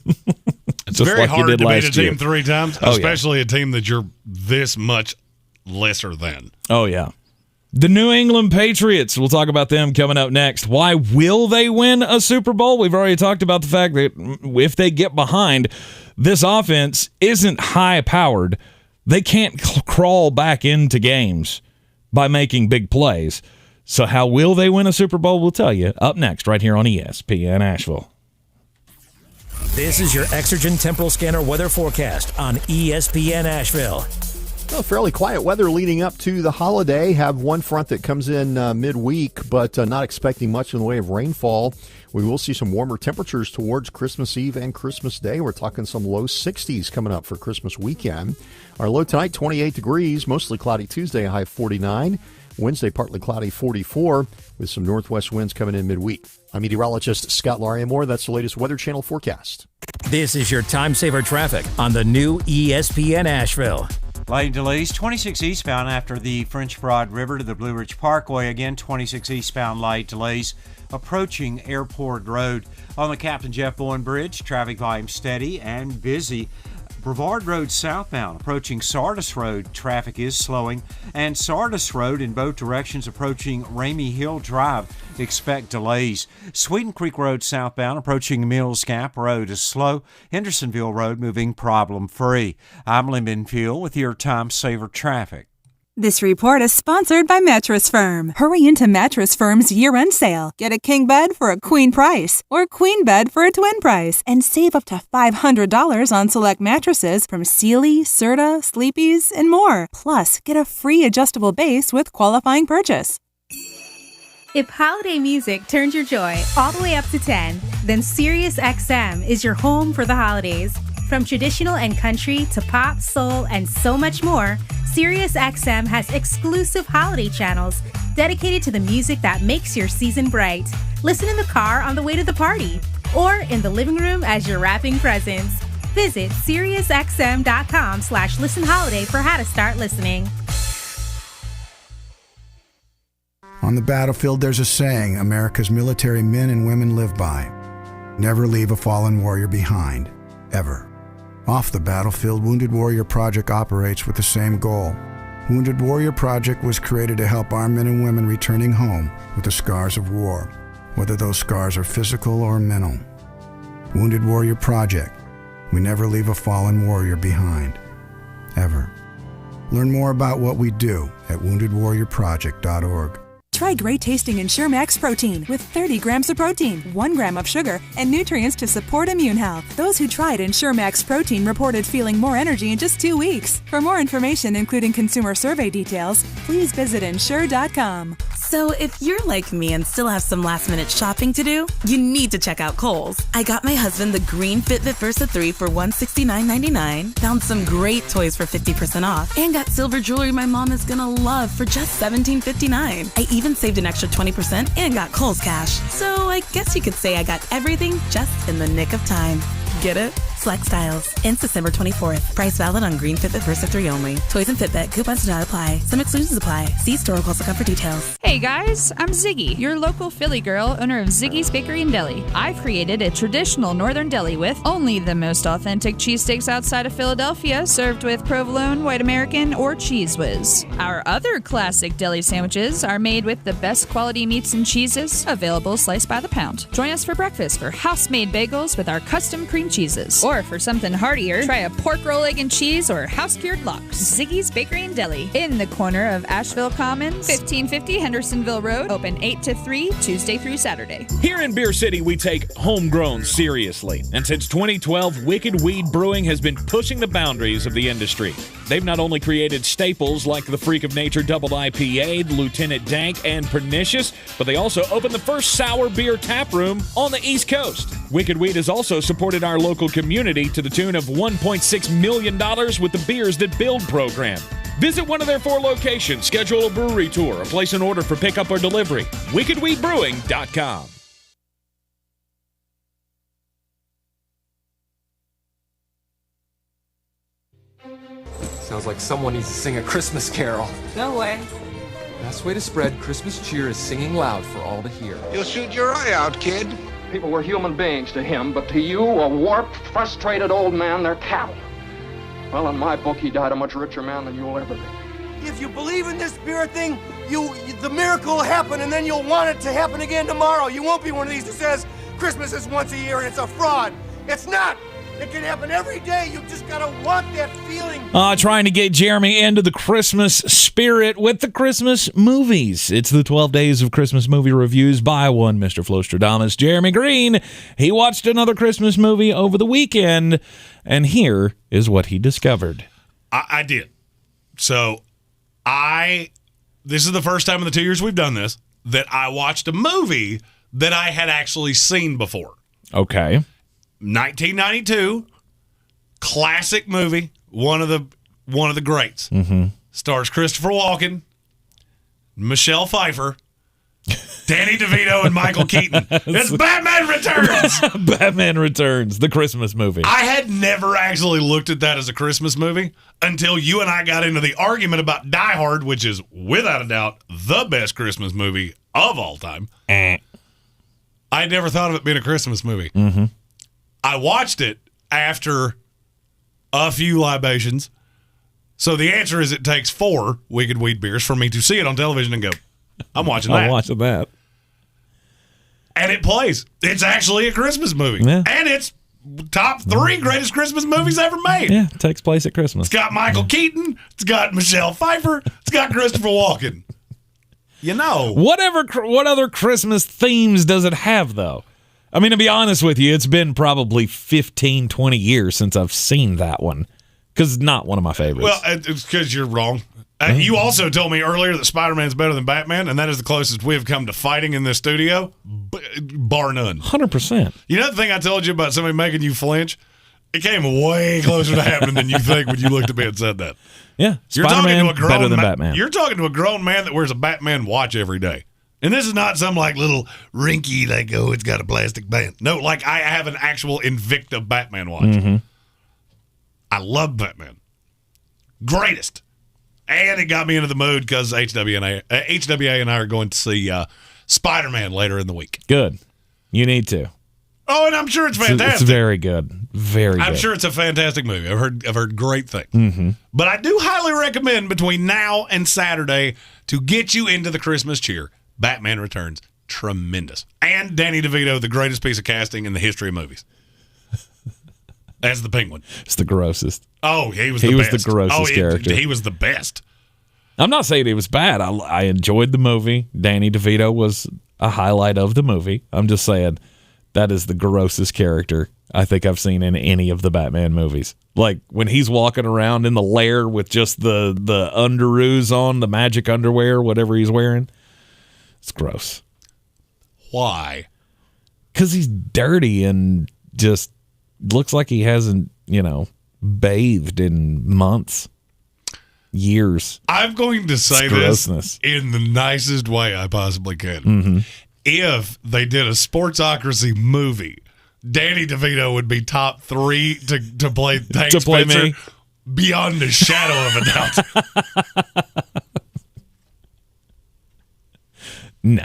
It's very hard to beat a team 3 times, especially a team that you're this much lesser than. Oh, yeah. The New England Patriots, we'll talk about them coming up next. Why will they win a Super Bowl? We've already talked about the fact that if they get behind, this offense isn't high-powered. They can't crawl back into games by making big plays. So how will they win a Super Bowl? We'll tell you up next right here on ESPN Asheville. This is your Exergen Temporal Scanner weather forecast on ESPN Asheville. Well, fairly quiet weather leading up to the holiday. Have one front that comes in midweek, but not expecting much in the way of rainfall. We will see some warmer temperatures towards Christmas Eve and Christmas Day. We're talking some low 60s coming up for Christmas weekend. Our low tonight, 28 degrees, mostly cloudy Tuesday, a high 49. Wednesday, partly cloudy, 44, with some northwest winds coming in midweek. I'm meteorologist Scott Lariamore. That's the latest Weather Channel forecast. This is your time saver traffic on the new ESPN Asheville. Light delays, 26 eastbound after the French Broad River to the Blue Ridge Parkway. Again, 26 eastbound light delays approaching Airport Road. On the Captain Jeff Bowen Bridge, traffic volume steady and busy. Brevard Road southbound approaching Sardis Road, traffic is slowing. And Sardis Road in both directions approaching Ramey Hill Drive, expect delays. Sweden Creek Road southbound approaching Mills Gap Road is slow. Hendersonville Road moving problem-free. I'm Lynn Benfield with your Time Saver Traffic. This report is sponsored by Mattress Firm. Hurry into Mattress Firm's year-end sale. Get a king bed for a queen price or queen bed for a twin price and save up to $500 on select mattresses from Sealy, Serta, Sleepy's, and more. Plus, get a free adjustable base with qualifying purchase. If holiday music turns your joy all the way up to 10, then Sirius XM is your home for the holidays. From traditional and country to pop, soul, and so much more, Sirius XM has exclusive holiday channels dedicated to the music that makes your season bright. Listen in the car on the way to the party or in the living room as you're wrapping presents. Visit SiriusXM.com/listenholiday for how to start listening. On the battlefield, there's a saying America's military men and women live by. Never leave a fallen warrior behind, ever. Off the battlefield, Wounded Warrior Project operates with the same goal. Wounded Warrior Project was created to help our men and women returning home with the scars of war. whether those scars are physical or mental. Wounded Warrior Project. We never leave a fallen warrior behind. Ever. Learn more about what we do at woundedwarriorproject.org. Try great tasting Ensure Max Protein with 30 grams of protein, 1 gram of sugar, and nutrients to support immune health. Those who tried Ensure Max Protein reported feeling more energy in just 2 weeks. For more information, including consumer survey details, please visit Ensure.com. So if you're like me and still have some last-minute shopping to do, you need to check out Kohl's. I got my husband the Greene Fitbit Versa 3 for $169.99, found some great toys for 50% off, and got silver jewelry my mom is gonna love for just $17.59. I even saved an extra 20% and got Kohl's cash. So I guess you could say I got everything just in the nick of time. Get it? Select styles. Ends December 24th. Price valid on Greene Fitbit Versa 3 only. Toys and Fitbit. Coupons do not apply. Some exclusions apply. See store or call for details. Hey guys, I'm Ziggy, your local Philly girl, owner of Ziggy's Bakery and Deli. I've created a traditional northern deli with only the most authentic cheesesteaks outside of Philadelphia, served with provolone, white American, or Cheese Whiz. Our other classic deli sandwiches are made with the best quality meats and cheeses, available sliced by the pound. Join us for breakfast for house-made bagels with our custom cream cheeses. Or for something heartier, try a pork roll, egg, and cheese or house-cured lox. Ziggy's Bakery and Deli, in the corner of Asheville Commons, 1550 Hendersonville Road, open 8 to 3, Tuesday through Saturday. Here in Beer City, we take homegrown seriously. And since 2012, Wicked Weed Brewing has been pushing the boundaries of the industry. They've not only created staples like the Freak of Nature Double IPA, the Lieutenant Dank, and Pernicious, but they also opened the first sour beer tap room on the East Coast. Wicked Weed has also supported our local community to the tune of $1.6 million with the Beers That Build program. Visit one of their 4 locations, schedule a brewery tour, or place an order for pickup or delivery. WickedWeedBrewing.com. Sounds like someone needs to sing a Christmas carol. No way. Best way to spread Christmas cheer is singing loud for all to hear. You'll shoot your eye out, kid. People were human beings to him, but to you, a warped, frustrated old man, they're cattle. Well, in my book, he died a much richer man than you'll ever be. If you believe in this spirit thing, the miracle will happen, and then you'll want it to happen again tomorrow. You won't be one of these that says Christmas is once a year and it's a fraud. It's not. It can happen every day. You just gotta want that feeling. Trying to get Jeremy into the Christmas spirit with the Christmas movies. It's the 12 Days of Christmas Movie Reviews by one Mr. Flostradamus, Jeremy Greene. He watched another Christmas movie over the weekend, and here is what he discovered. I did. So this is the first time in the 2 years we've done this that I watched a movie that I had actually seen before. Okay. 1992, classic movie, one of the greats. Mm-hmm. Stars Christopher Walken, Michelle Pfeiffer, Danny DeVito, and Michael Keaton. It's Batman Returns. Batman Returns, the Christmas movie. I had never actually looked at that as a Christmas movie until you and I got into the argument about Die Hard, which is without a doubt the best Christmas movie of all time. I had never thought of it being a Christmas movie. Mm-hmm. I watched it after a few libations. So the answer is it takes 4 Wicked Weed beers for me to see it on television and go, I'm watching that. I'm watching that. And it plays. It's actually a Christmas movie. Yeah. And it's top 3 greatest Christmas movies ever made. Yeah, it takes place at Christmas. It's got Michael Keaton. It's got Michelle Pfeiffer. It's got Christopher Walken. You know. What other Christmas themes does it have, though? I mean, to be honest with you, it's been probably 15, 20 years since I've seen that one. Because it's not one of my favorites. Well, it's because you're wrong. You also told me earlier that Spider-Man's better than Batman, and that is the closest we have come to fighting in this studio, bar none. 100%. You know the thing I told you about somebody making you flinch? It came way closer to happening than you think when you looked at me and said that. Yeah, You're talking to a grown better than Batman. You're talking to a grown man that wears a Batman watch every day. And this is not some like little rinky, like, oh, it's got a plastic band. No, like I have an actual Invicta Batman watch. Mm-hmm. I love Batman. Greatest. And it got me into the mood because HWA and I are going to see Spider-Man later in the week. Good. You need to. Oh, and I'm sure it's fantastic. It's very good. Very good. I'm sure it's a fantastic movie. I've heard great things. Mm-hmm. But I do highly recommend between now and Saturday to get you into the Christmas cheer. Batman Returns. tremendous. And Danny DeVito, the greatest piece of casting in the history of movies. As the Penguin. It's the grossest. Oh, he was the best. He was the grossest character. He was the best. I'm not saying he was bad. I enjoyed the movie. Danny DeVito was a highlight of the movie. I'm just saying that is the grossest character I think I've seen in any of the Batman movies. Like when he's walking around in the lair with just the underoos on, the magic underwear, whatever he's wearing. It's gross. Why? Because he's dirty and just looks like he hasn't, bathed in months, years. I'm going to say this in the nicest way I possibly can. Mm-hmm. If they did a Sportsocracy movie, Danny DeVito would be top 3 to play Hank Spencer me beyond a shadow of a doubt. No.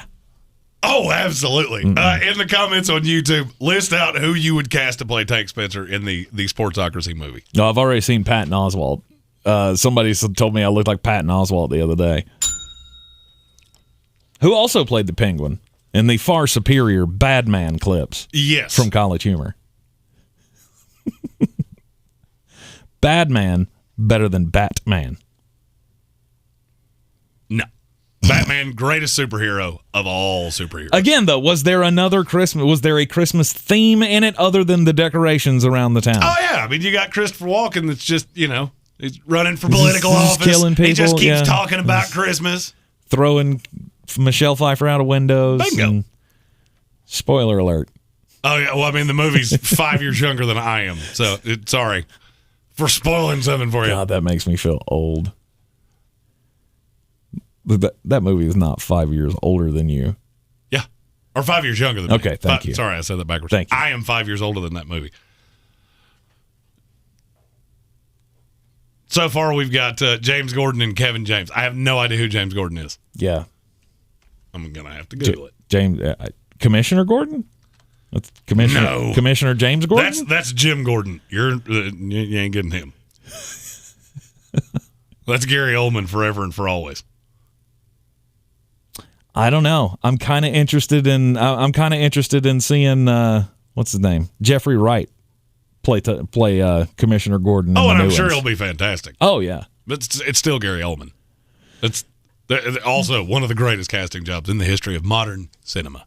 Oh, absolutely. In the comments on YouTube, list out who you would cast to play Tank Spencer in the Sportsocracy movie. No, I've already seen Patton Oswalt. Somebody told me I looked like Patton Oswalt the other day. Who also played the Penguin in the far superior Badman clips. Yes. From College Humor. Badman better than Batman. No. Batman, greatest superhero of all superheroes. Again, though, was there a Christmas theme in it other than the decorations around the town? Oh, yeah. I mean, you got Christopher Walken that's just, he's running for political office. Killing people. He just keeps talking about Christmas. Throwing Michelle Pfeiffer out of windows. Bingo. Spoiler alert. Oh, yeah. Well, I mean, the movie's 5 years younger than I am. So, sorry for spoiling something for you. God, that makes me feel old. That movie is not 5 years older than you. Yeah. Or 5 years younger than me. Okay, thank you. Sorry, I said that backwards. Thank you. I am 5 years older than that movie. So far, we've got James Gordon and Kevin James. I have no idea who James Gordon is. Yeah. I'm going to have to Google it. James Commissioner Gordon? That's Commissioner James Gordon? That's Jim Gordon. You ain't getting him. That's Gary Oldman forever and for always. I don't know. I'm kind of interested in seeing what's his name, Jeffrey Wright, play Commissioner Gordon. Oh, and I'm sure he'll be fantastic. Oh yeah, but it's still Gary Oldman. It's also one of the greatest casting jobs in the history of modern cinema.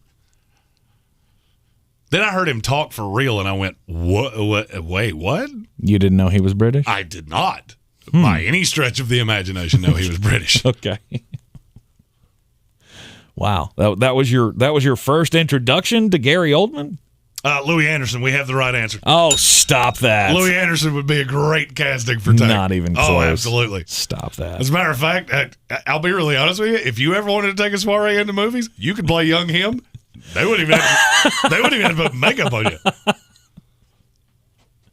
Then I heard him talk for real, and I went, "What? Wait, what?" You didn't know he was British? I did not, by any stretch of the imagination, know he was British. Okay. Wow, that was your first introduction to Gary Oldman? Louis Anderson, we have the right answer. Oh, stop that. Louis Anderson would be a great casting for Tank. Not even close. Oh, absolutely. Stop that. As a matter of fact, I'll be really honest with you. If you ever wanted to take a soiree into movies, you could play young him. They wouldn't even have to put makeup on you.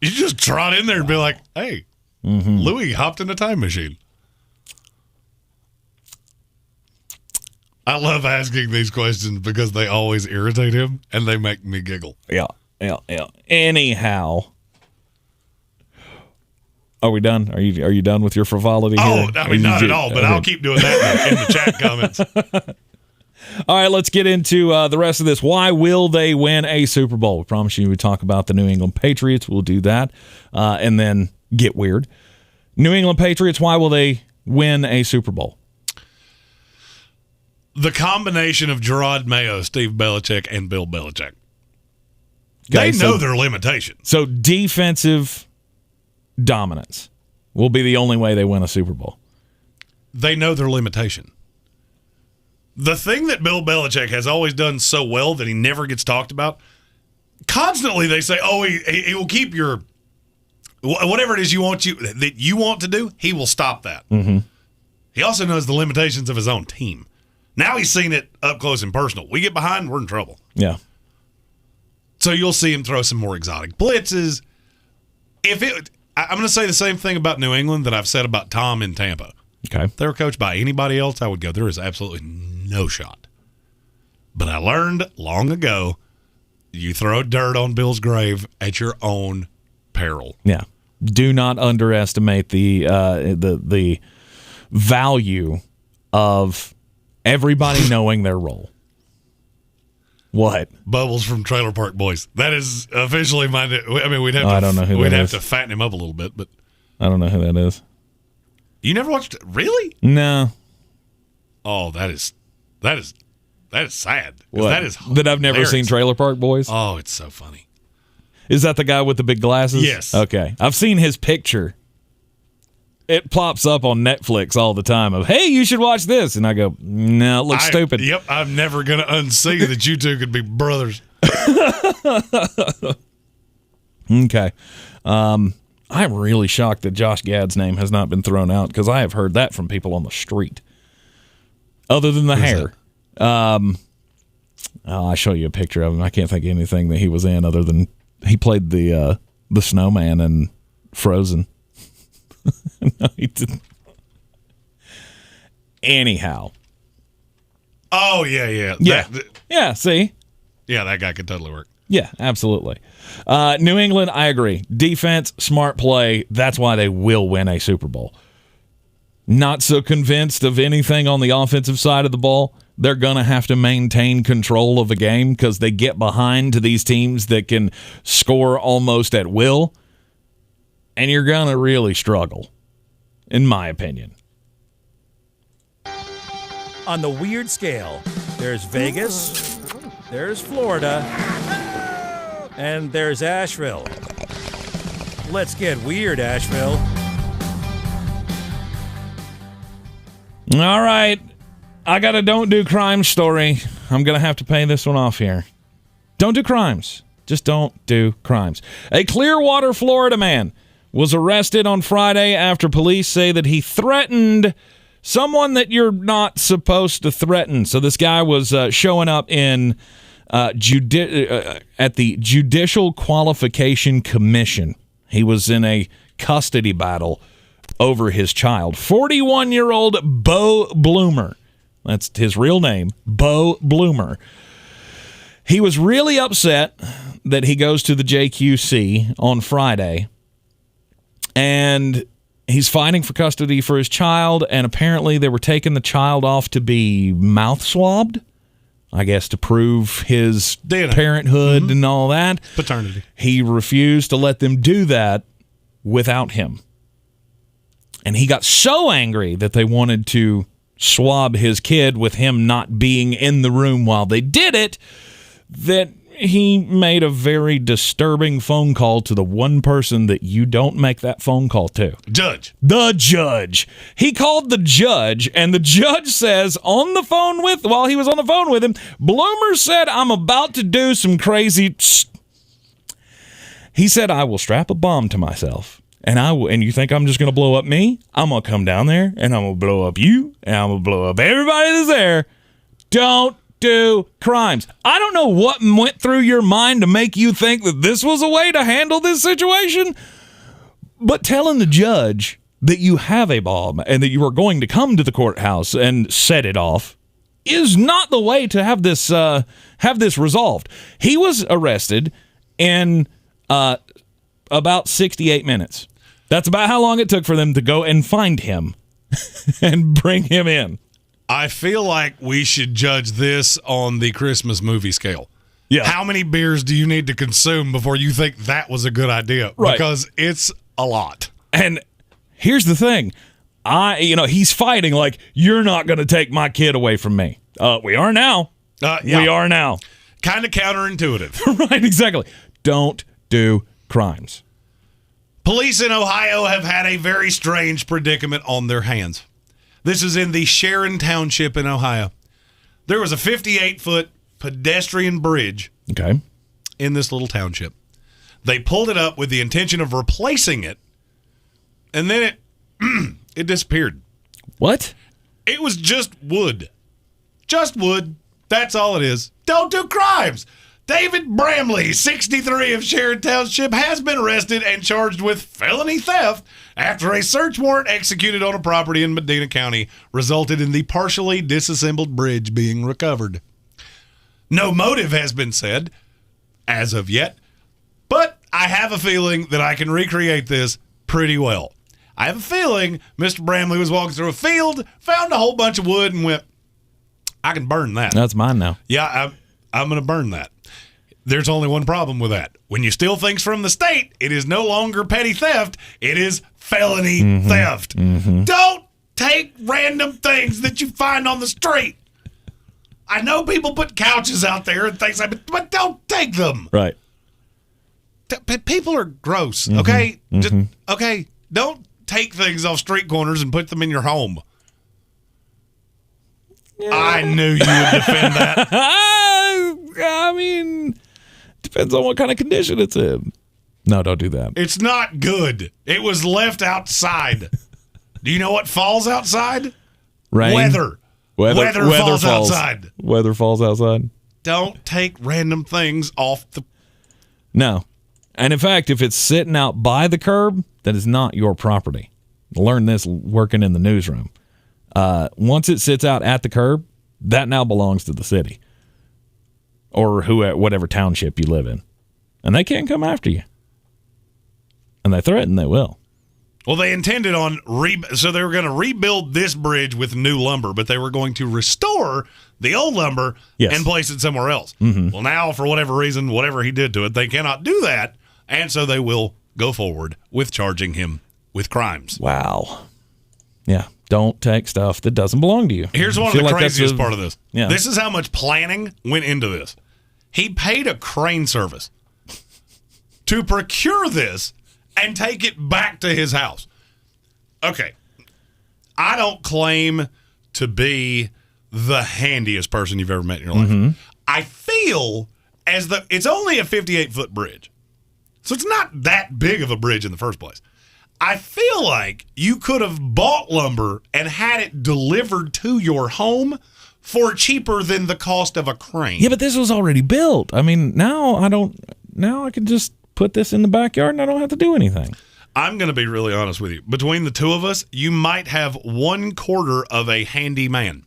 You just trot in there and be like, hey, Louis hopped in a time machine. I love asking these questions because they always irritate him and they make me giggle. Yeah. Anyhow, are we done? Are you done with your frivolity here? Oh, I mean, not at all, but I'll keep doing that in the chat comments. All right, let's get into the rest of this. Why will they win a Super Bowl? We promise you we talk about the New England Patriots. We'll do that and then get weird. New England Patriots, why will they win a Super Bowl? The combination of Gerard Mayo, Steve Belichick, and Bill Belichick. They know their limitations. So defensive dominance will be the only way they win a Super Bowl. They know their limitation. The thing that Bill Belichick has always done so well that he never gets talked about, constantly they say, oh, he will keep your whatever it is that you want to do, he will stop that. Mm-hmm. He also knows the limitations of his own team. Now he's seen it up close and personal. We get behind, we're in trouble. Yeah. So you'll see him throw some more exotic blitzes. I'm going to say the same thing about New England that I've said about Tom in Tampa. Okay. If they were coached by anybody else, I would go, there is absolutely no shot. But I learned long ago, you throw dirt on Bill's grave at your own peril. Yeah. Do not underestimate the value of everybody knowing their role. What? Bubbles from Trailer Park Boys. That is officially my. I mean, we'd have. I don't know who we'd that have is. to fatten him up a little bit, but I don't know who that is. You never watched? Really? No. Oh, that is sad. What? That is that I've never hilarious. seen Trailer Park Boys. Oh, it's so funny. Is that the guy with the big glasses? Yes. Okay. I've seen his picture. It pops up on Netflix all the time of, hey, you should watch this. And I go, no, it looks stupid. Yep, I'm never going to unsee that you two could be brothers. Okay. I'm really shocked that Josh Gad's name has not been thrown out because I have heard that from people on the street. Other than the hair. I'll show you a picture of him. I can't think of anything that he was in other than he played the snowman in Frozen. No, he didn't. Anyhow. Oh, yeah. Yeah. Yeah, see? Yeah, that guy could totally work. Yeah, absolutely. New England, I agree. Defense, smart play. That's why they will win a Super Bowl. Not so convinced of anything on the offensive side of the ball. They're going to have to maintain control of a game because they get behind to these teams that can score almost at will. And you're going to really struggle, in my opinion. On the weird scale, there's Vegas, there's Florida, and there's Asheville. Let's get weird, Asheville. All right. I got a don't do crimes story. I'm going to have to pay this one off here. Don't do crimes. Just don't do crimes. A Clearwater, Florida man was arrested on Friday after police say that he threatened someone that you're not supposed to threaten. So this guy was showing up in at the Judicial Qualification Commission. He was in a custody battle over his child. 41-year-old Bo Bloomer. That's his real name, Bo Bloomer. He was really upset that he goes to the JQC on Friday, and he's fighting for custody for his child, and apparently they were taking the child off to be mouth swabbed, I guess to prove his parenthood and all that. Paternity. He refused to let them do that without him. And he got so angry that they wanted to swab his kid with him not being in the room while they did it, that he made a very disturbing phone call to the one person that you don't make that phone call to. Judge. The judge. He called the judge, and the judge says while he was on the phone with him, Bloomer said, I'm about to do some crazy... He said, I will strap a bomb to myself. And you think I'm just going to blow up me? I'm going to come down there, and I'm going to blow up you, and I'm going to blow up everybody that's there. Don't do crimes. I don't know what went through your mind to make you think that this was a way to handle this situation, but telling the judge that you have a bomb and that you are going to come to the courthouse and set it off is not the way to have this resolved. He was arrested in about 68 minutes. That's about how long it took for them to go and find him and bring him in. I feel like we should judge this on the Christmas movie scale. Yeah. How many beers do you need to consume before you think that was a good idea? Right. Because it's a lot. And here's the thing. He's fighting like, you're not going to take my kid away from me. We are now. Yeah. We are now. Kind of counterintuitive. Right, exactly. Don't do crimes. Police in Ohio have had a very strange predicament on their hands. This is in the Sharon Township in Ohio. There was a 58-foot pedestrian bridge in this little township. They pulled it up with the intention of replacing it, and then it disappeared. What? It was just wood. Just wood. That's all it is. Don't do crimes. David Bramley, 63 of Sharon Township, has been arrested and charged with felony theft after a search warrant executed on a property in Medina County resulted in the partially disassembled bridge being recovered. No motive has been said as of yet, but I have a feeling that I can recreate this pretty well. I have a feeling Mr. Bramley was walking through a field, found a whole bunch of wood, and went, I can burn that. That's mine now. Yeah, I'm going to burn that. There's only one problem with that. When you steal things from the state, it is no longer petty theft. It is felony theft. Don't take random things that you find on the street. I know people put couches out there and things like that, but don't take them. Right. People are gross, okay? Okay, don't take things off street corners and put them in your home. Yeah. I knew you would defend that. I mean, depends on what kind of condition it's in. No, don't do that. It's not good. It was left outside. Do you know what falls outside? Rain. Weather falls outside. Weather falls outside. Don't take random things off the... No. And in fact, if it's sitting out by the curb, that is not your property. Learn this working in the newsroom. Once it sits out at the curb, that now belongs to the city or whatever township you live in. And they can't come after you. And they threaten they will. Well, they intended on so they were going to rebuild this bridge with new lumber, but they were going to restore the old lumber and place it somewhere else. Well, now, for whatever reason, whatever he did to it, they cannot do that, and so they will go forward with charging him with crimes. Wow. Yeah, don't take stuff that doesn't belong to you. Here's one of the craziest part of this. Yeah. This is how much planning went into this. He paid a crane service to procure this and take it back to his house. Okay. I don't claim to be the handiest person you've ever met in your life. I feel as though it's only a 58-foot bridge. So it's not that big of a bridge in the first place. I feel like you could have bought lumber and had it delivered to your home for cheaper than the cost of a crane. Yeah, but this was already built. I mean, now I can just put this in the backyard and I don't have to do anything. I'm going to be really honest with you. Between the two of us, you might have 1/4 of a handyman.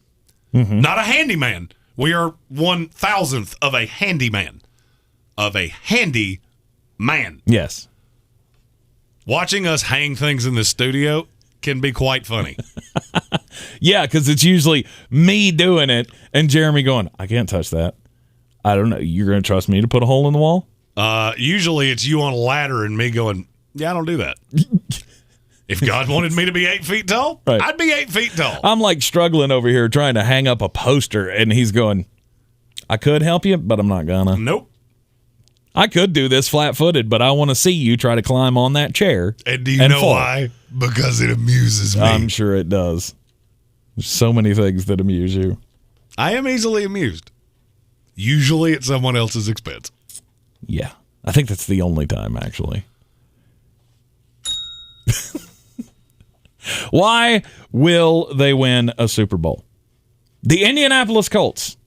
Not a handyman. We are 1,000th of a handyman. Of a handy man. Yes. Watching us hang things in the studio can be quite funny. Yeah, because it's usually me doing it and Jeremy going, I can't touch that. I don't know. You're going to trust me to put a hole in the wall? Usually it's you on a ladder and me going, yeah, I don't do that. If God wanted me to be 8 feet tall, right. I'd be 8 feet tall. I'm like struggling over here trying to hang up a poster, and he's going, I could help you, but I'm not gonna. Nope. I could do this flat-footed, but I want to see you try to climb on that chair. And do you know why? Because it amuses me. I'm sure it does. There's so many things that amuse you. I am easily amused. Usually at someone else's expense. Yeah. I think that's the only time, actually. Why will they win a Super Bowl? The Indianapolis Colts.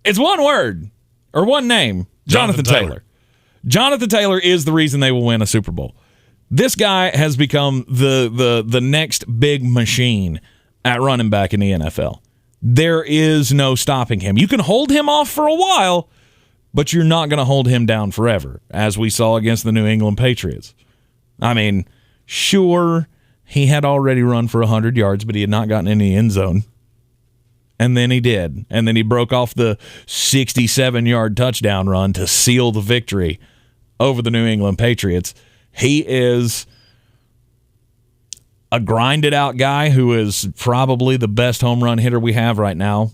It's one word or one name. Jonathan Taylor. Jonathan Taylor is the reason they will win a Super Bowl. This guy has become the next big machine at running back in the NFL. There is no stopping him. You can hold him off for a while, but you're not going to hold him down forever, as we saw against the New England Patriots. I mean, sure, he had already run for 100 yards, but he had not gotten in the end zone. And then he did. And then he broke off the 67-yard touchdown run to seal the victory over the New England Patriots. He is a grinded-out guy who is probably the best home run hitter we have right now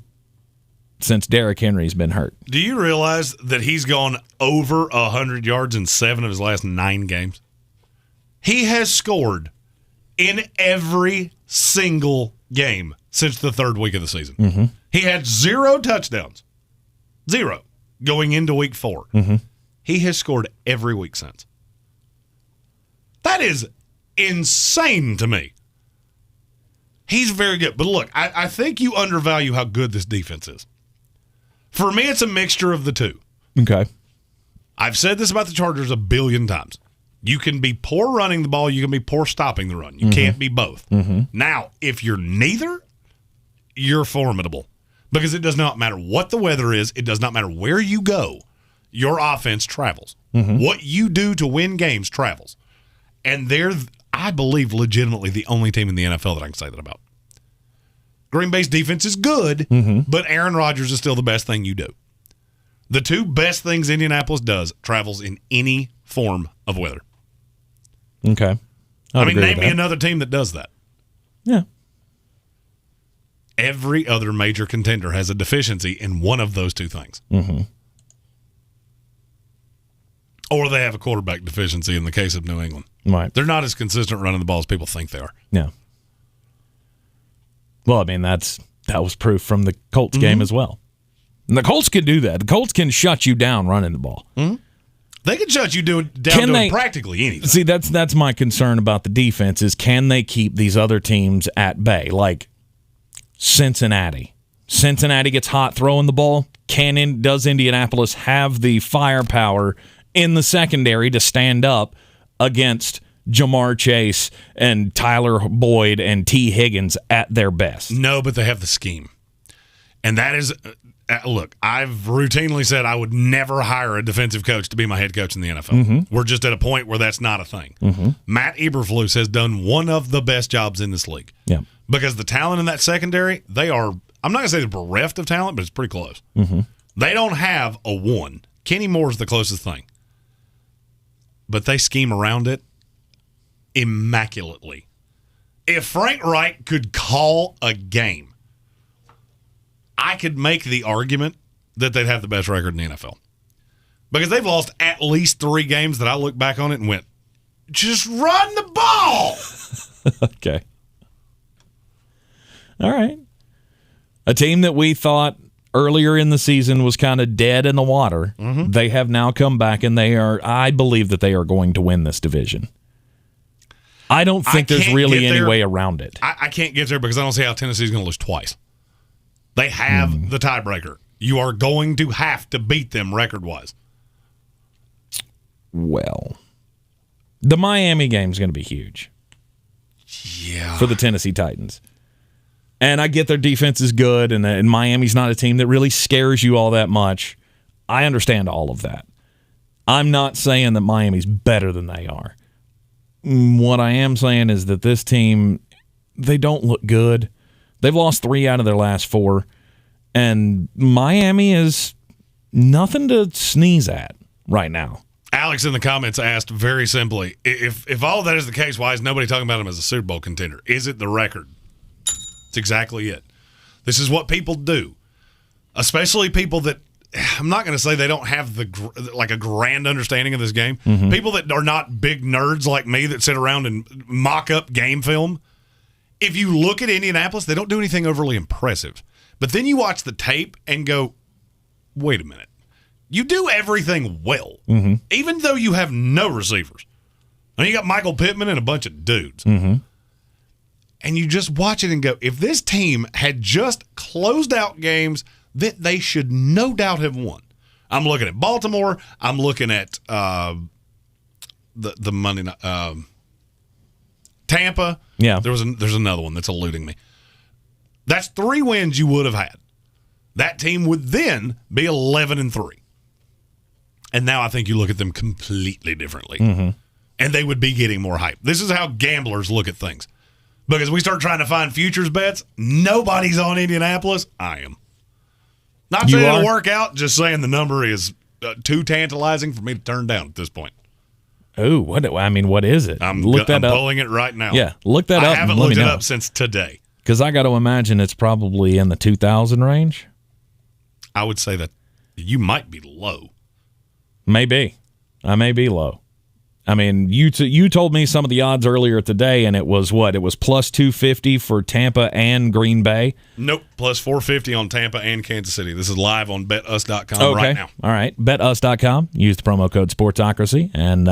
since Derrick Henry's been hurt. Do you realize that he's gone over 100 yards in 7 of his last 9 games? He has scored in every single game since the 3rd week of the season. He had 0 touchdowns. 0 going into week 4. He has scored every week since. That is insane to me. He's very good. But look, I think you undervalue how good this defense is. For me, it's a mixture of the two. Okay. I've said this about the Chargers a billion times. You can be poor running the ball. You can be poor stopping the run. You can't be both. Now, if you're neither, you're formidable. Because it does not matter what the weather is. It does not matter where you go. Your offense travels. What you do to win games travels. And they're, I believe, legitimately the only team in the NFL that I can say that about. Green Bay's defense is good, but Aaron Rodgers is still the best thing you do. The two best things Indianapolis does travels in any form of weather. Okay. Name me another team that does that. Yeah. Every other major contender has a deficiency in one of those two things. Mm-hmm. Or they have a quarterback deficiency in the case of New England. Right. They're not as consistent running the ball as people think they are. Yeah. Well, I mean, that was proof from the Colts game as well. And the Colts can do that. The Colts can shut you down running the ball. Mm-hmm. They can shut you down doing practically anything. See, that's my concern about the defense is can they keep these other teams at bay? Like Cincinnati. Cincinnati gets hot throwing the ball. Does Indianapolis have the firepower in the secondary to stand up against Jamar Chase and Tyler Boyd and T. Higgins at their best? No, but they have the scheme. And that is, look, I've routinely said I would never hire a defensive coach to be my head coach in the NFL. Mm-hmm. We're just at a point where that's not a thing. Mm-hmm. Matt Eberflus has done one of the best jobs in this league. Yeah. Because the talent in that secondary, they are, I'm not going to say they're bereft of talent, but it's pretty close. Mm-hmm. They don't have a one. Kenny Moore's the closest thing. But they scheme around it immaculately. If Frank Reich could call a game, I could make the argument that they'd have the best record in the NFL. Because they've lost at least 3 games that I look back on it and went, just run the ball. Okay. All right. A team that we thought earlier in the season was kind of dead in the water, they have now come back, and I believe that they are going to win this division. I don't think there's really any way around it. I can't get there because I don't see how Tennessee's going to lose twice. They have the tiebreaker. You are going to have to beat them record-wise. Well, the Miami game is going to be huge. Yeah. For the Tennessee Titans. And I get their defense is good, and Miami's not a team that really scares you all that much. I understand all of that. I'm not saying that Miami's better than they are. What I am saying is that this team, they don't look good. They've lost 3 out of their last 4, and Miami is nothing to sneeze at right now. Alex in the comments asked very simply, if all of that is the case, why is nobody talking about him as a Super Bowl contender? Is it the record? That's exactly it. This is what people do, especially people that, I'm not going to say they don't have a grand understanding of this game. Mm-hmm. People that are not big nerds like me that sit around and mock up game film. If you look at Indianapolis, they don't do anything overly impressive. But then you watch the tape and go, wait a minute. You do everything well, even though you have no receivers. I mean, you got Michael Pittman and a bunch of dudes. Mm-hmm. And you just watch it and go, if this team had just closed out games that they should no doubt have won. I'm looking at Baltimore. I'm looking at the Monday night, Tampa. Yeah. There's another one that's eluding me. That's 3 wins you would have had. That team would then be 11-3. And now I think you look at them completely differently. Mm-hmm. And they would be getting more hype. This is how gamblers look at things. Because we start trying to find futures bets, nobody's on Indianapolis. I am. Not saying it'll work out, just saying the number is too tantalizing for me to turn down at this point. Oh, what is it? I'm up. pulling it right now. Yeah, look that up. I haven't looked it up since today. Because I got to imagine it's probably in the 2,000 range. I would say that you might be low. Maybe. I may be low. I mean, you told me some of the odds earlier today, and it was what? It was plus 250 for Tampa and Green Bay? Nope, plus 450 on Tampa and Kansas City. This is live on betus.com right now. All right, betus.com. Use the promo code Sportsocracy, and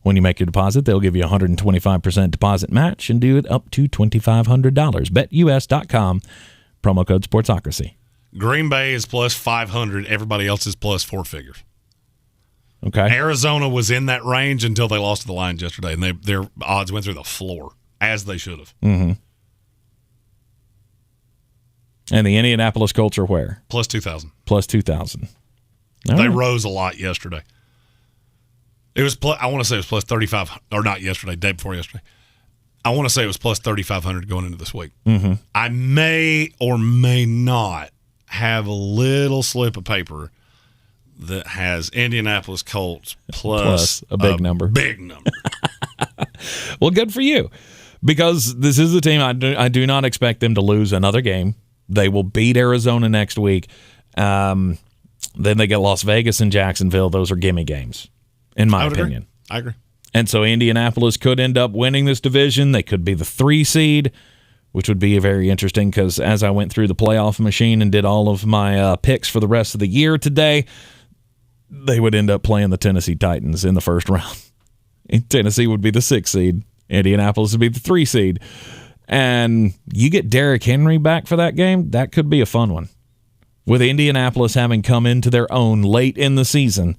when you make your deposit, they'll give you a 125% deposit match and do it up to $2,500. BetUS.com, promo code Sportsocracy. Green Bay is plus 500. Everybody else is plus 4 figures. Okay. Arizona was in that range until they lost to the Lions yesterday, and their odds went through the floor, as they should have. Mm-hmm. And the Indianapolis Colts are where? Plus 2,000. Plus 2,000. They rose a lot yesterday. It was I want to say it was plus 35, or not yesterday, day before yesterday. I want to say it was plus 3,500 going into this week. Mm-hmm. I may or may not have a little slip of paper that has Indianapolis Colts plus a big number. Big number. Well, good for you, because this is the team I do not expect them to lose another game. They will beat Arizona next week. Then they get Las Vegas and Jacksonville. Those are gimme games, in my opinion. I agree. And so Indianapolis could end up winning this division. They could be the 3 seed, which would be very interesting, because as I went through the playoff machine and did all of my picks for the rest of the year today, they would end up playing the Tennessee Titans in the first round. Tennessee would be the 6 seed. Indianapolis would be the 3 seed. And you get Derrick Henry back for that game, that could be a fun one. With Indianapolis having come into their own late in the season,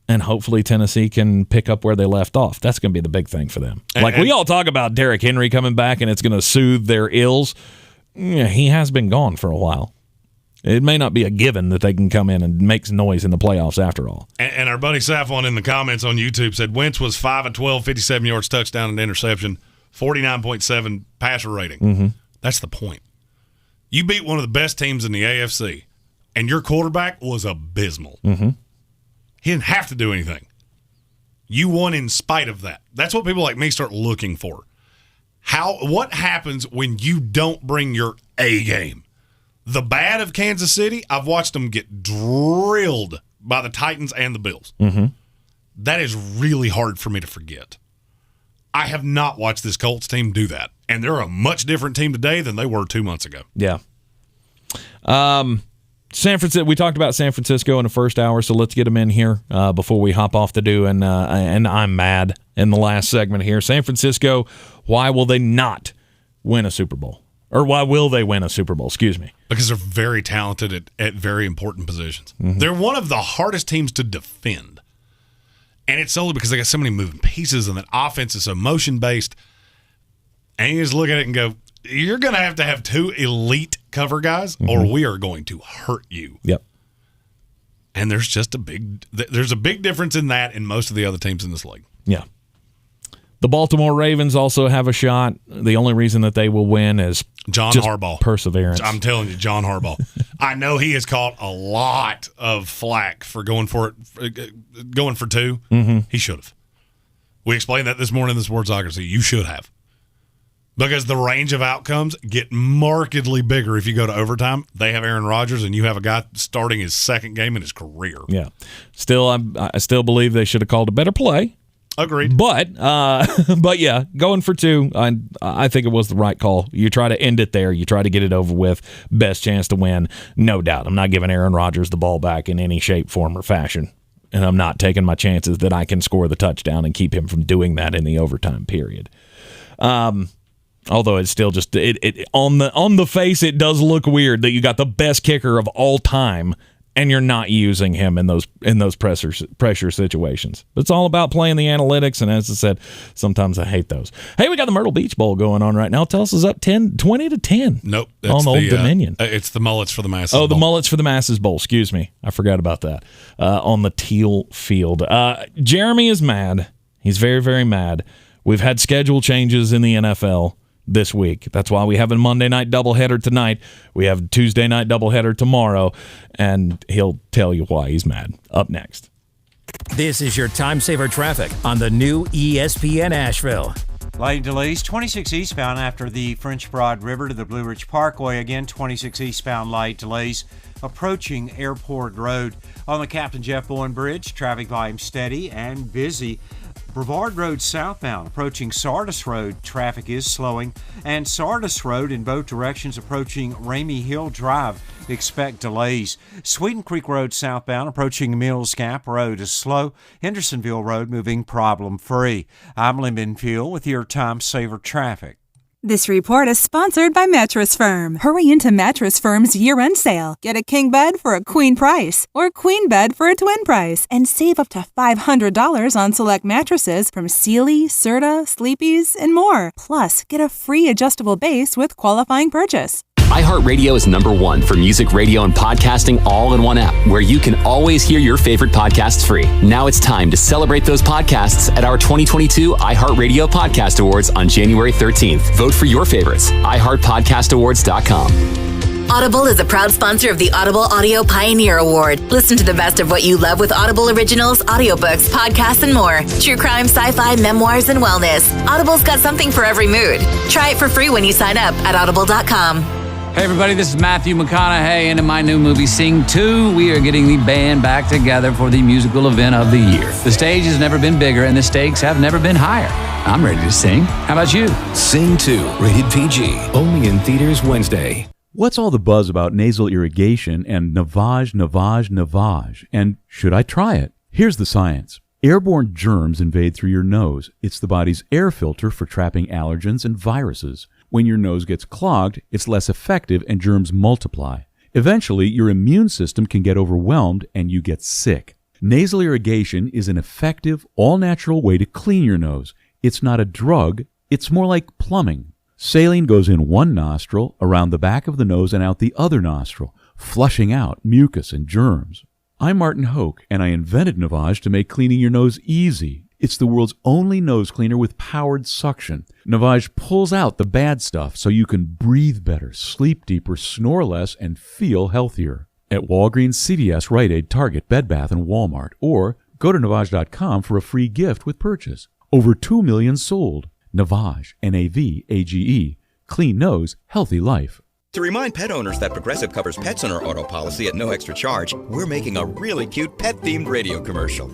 and hopefully Tennessee can pick up where they left off. That's going to be the big thing for them. We all talk about Derrick Henry coming back and it's going to soothe their ills. Yeah, he has been gone for a while. It may not be a given that they can come in and make noise in the playoffs after all. And our buddy Safwan in the comments on YouTube said Wentz was 5 of 12, 57 yards, touchdown and interception, 49.7 passer rating. Mm-hmm. That's the point. You beat one of the best teams in the AFC, and your quarterback was abysmal. Mm-hmm. He didn't have to do anything. You won in spite of that. That's what people like me start looking for. What happens when you don't bring your A game? The bad of Kansas City, I've watched them get drilled by the Titans and the Bills. Mm-hmm. That is really hard for me to forget. I have not watched this Colts team do that. And they're a much different team today than they were 2 months ago. Yeah. San Francisco. We talked about San Francisco in the first hour, so let's get them in here before we hop off to do. And I'm mad in the last segment here. San Francisco, why will they not win a Super Bowl? Or why will they win a Super Bowl? Excuse me. Because they're very talented at very important positions. Mm-hmm. They're one of the hardest teams to defend. And it's solely because they got so many moving pieces, and that offense is so motion-based. And you just look at it and go, you're going to have 2 elite cover guys, or we are going to hurt you. Yep. And there's a big difference in that in most of the other teams in this league. Yeah. The Baltimore Ravens also have a shot. The only reason that they will win is John just Harbaugh. Perseverance. I'm telling you, John Harbaugh. I know he has caught a lot of flack for going for 2. Mm-hmm. He should have. We explained that this morning in the Sportsocracy. You should have. Because the range of outcomes get markedly bigger if you go to overtime. They have Aaron Rodgers, and you have a guy starting his 2nd game in his career. Yeah. Still, I still believe they should have called a better play. Agreed. But yeah, going for 2, I think it was the right call. You try to end it there. You try to get it over with. Best chance to win, no doubt. I'm not giving Aaron Rodgers the ball back in any shape, form, or fashion. And I'm not taking my chances that I can score the touchdown and keep him from doing that in the overtime period. Although it's still just on the face, it does look weird that you got the best kicker of all time and you're not using him in those pressure situations. But it's all about playing the analytics, and as I said, sometimes I hate those. Hey, we got the Myrtle Beach Bowl going on right now. Tulsa's up 20-10. Nope, on Old Dominion. It's the Mullets for the Masses. Oh, the Mullets for the Masses Bowl. Excuse me, I forgot about that. On the teal field, Jeremy is mad. He's very, very mad. We've had schedule changes in the NFL this week. That's why we have a Monday night doubleheader tonight. We have a Tuesday night doubleheader tomorrow, and he'll tell you why he's mad. Up next. This is your time saver traffic on the new ESPN Asheville. Light delays, 26 eastbound after the French Broad River to the Blue Ridge Parkway. Again, 26 eastbound light delays approaching Airport Road. On the Captain Jeff Bowen Bridge, traffic volume steady and busy. Brevard Road southbound approaching Sardis Road, traffic is slowing, and Sardis Road in both directions approaching Ramey Hill Drive, expect delays. Sweeten Creek Road southbound approaching Mills Gap Road is slow. Hendersonville Road moving problem-free. I'm Lynn Benfield with your Time Saver Traffic. This report is sponsored by Mattress Firm. Hurry into Mattress Firm's year-end sale. Get a king bed for a queen price or queen bed for a twin price and save up to $500 on select mattresses from Sealy, Serta, Sleepy's, and more. Plus, get a free adjustable base with qualifying purchase. Iheartradio is #1 for music, radio, and podcasting all in one app, where you can always hear your favorite podcasts free. Now it's time to celebrate those podcasts at our 2022 Iheartradio Podcast Awards on January 13th. Vote for your favorites. iHeartPodcastAwards.com. Audible is a proud sponsor of the Audible Audio Pioneer Award. Listen to the best of what you love with Audible Originals, audiobooks, podcasts, and more. True crime, sci-fi, memoirs, and wellness. Audible's got something for every mood. Try it for free when you sign up at audible.com. Hey everybody, this is Matthew McConaughey, and in my new movie, Sing 2, we are getting the band back together for the musical event of the year. The stage has never been bigger, and the stakes have never been higher. I'm ready to sing. How about you? Sing 2, rated PG, only in theaters Wednesday. What's all the buzz about nasal irrigation and navage? And should I try it? Here's the science. Airborne germs invade through your nose. It's the body's air filter for trapping allergens and viruses. When your nose gets clogged, it's less effective and germs multiply. Eventually, your immune system can get overwhelmed and you get sick. Nasal irrigation is an effective, all-natural way to clean your nose. It's not a drug, it's more like plumbing. Saline goes in one nostril, around the back of the nose and out the other nostril, flushing out mucus and germs. I'm Martin Hoke, and I invented Navage to make cleaning your nose easy. It's the world's only nose cleaner with powered suction. Navage pulls out the bad stuff so you can breathe better, sleep deeper, snore less, and feel healthier. At Walgreens, CVS, Rite Aid, Target, Bed Bath, and Walmart. Or go to Navage.com for a free gift with purchase. Over 2 million sold. Navage, Navage. Clean nose, healthy life. To remind pet owners that Progressive covers pets on our auto policy at no extra charge, we're making a really cute pet-themed radio commercial.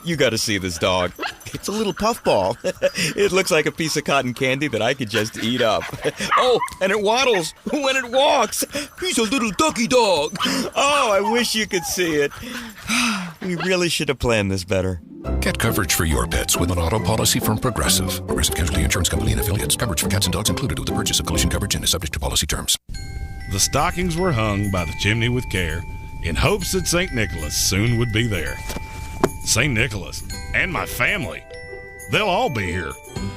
You gotta see this dog. It's a little puffball. It looks like a piece of cotton candy that I could just eat up. Oh, and it waddles when it walks. He's a little ducky dog. Oh, I wish you could see it. We really should have planned this better. Get coverage for your pets with an auto policy from Progressive. Progressive Casualty Insurance Company and affiliates. Coverage for cats and dogs included with the purchase of collision coverage and is subject to policy terms. The stockings were hung by the chimney with care in hopes that St. Nicholas soon would be there. St. Nicholas and my family, they'll all be here.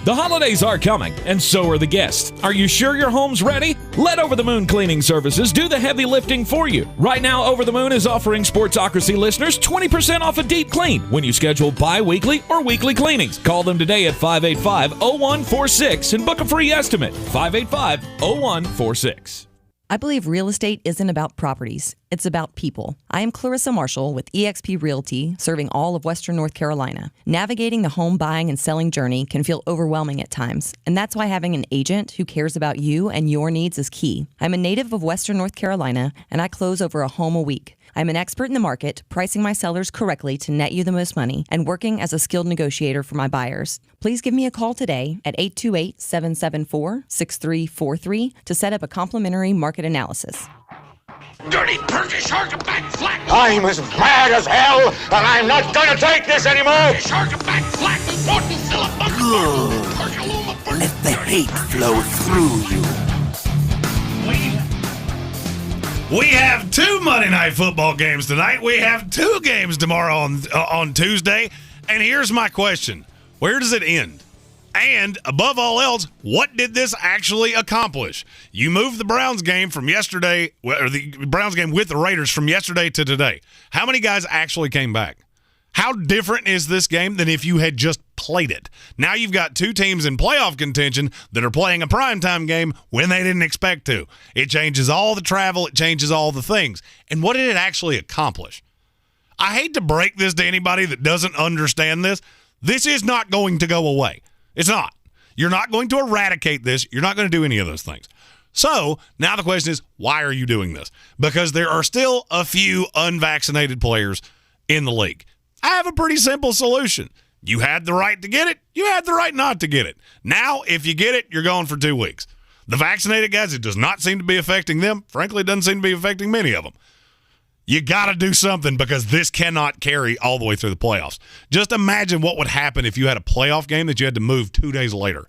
The holidays are coming, and so are the guests. Are you sure your home's ready? Let Over the Moon Cleaning Services do the heavy lifting for you. Right now, Over the Moon is offering Sportsocracy listeners 20% off a deep clean when you schedule bi-weekly or weekly cleanings. Call them today at 585-0146 and book a free estimate. 585-0146. I believe real estate isn't about properties. It's about people. I am Clarissa Marshall with eXp Realty, serving all of Western North Carolina. Navigating the home buying and selling journey can feel overwhelming at times, and that's why having an agent who cares about you and your needs is key. I'm a native of Western North Carolina, and I close over a home a week. I'm an expert in the market, pricing my sellers correctly to net you the most money, and working as a skilled negotiator for my buyers. Please give me a call today at 828-774-6343 to set up a complimentary market analysis. Dirty Turkish back flat. I'm as mad as hell, and I'm not gonna take this anymore. Back flat. Let the hate flow through you. We have 2 Monday Night Football games tonight. We have 2 games tomorrow on Tuesday. And here's my question. Where does it end? And above all else, what did this actually accomplish? You moved the Browns game from yesterday, or the Browns game with the Raiders from yesterday to today. How many guys actually came back? How different is this game than if you had just played it? Now you've got 2 teams in playoff contention that are playing a primetime game when they didn't expect to. It changes all the travel. It changes all the things. And what did it actually accomplish? I hate to break this to anybody that doesn't understand this. This is not going to go away. It's not. You're not going to eradicate this. You're not going to do any of those things. So now the question is, why are you doing this? Because there are still a few unvaccinated players in the league. I have a pretty simple solution. You had the right to get it. You had the right not to get it. Now, if you get it, you're gone for 2 weeks. The vaccinated guys, it does not seem to be affecting them. Frankly, it doesn't seem to be affecting many of them. You got to do something because this cannot carry all the way through the playoffs. Just imagine what would happen if you had a playoff game that you had to move 2 days later.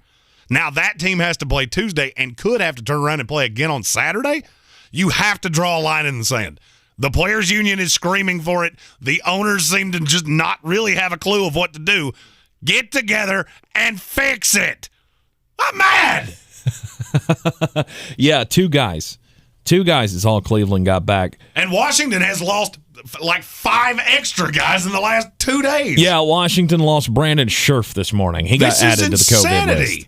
Now, that team has to play Tuesday and could have to turn around and play again on Saturday. You have to draw a line in the sand. The players' union is screaming for it. The owners seem to just not really have a clue of what to do. Get together and fix it. I'm mad. Yeah, 2 guys. 2 guys is all Cleveland got back. And Washington has lost like 5 extra guys in the last 2 days. Yeah, Washington lost Brandon Scherf this morning. He got added to the COVID list.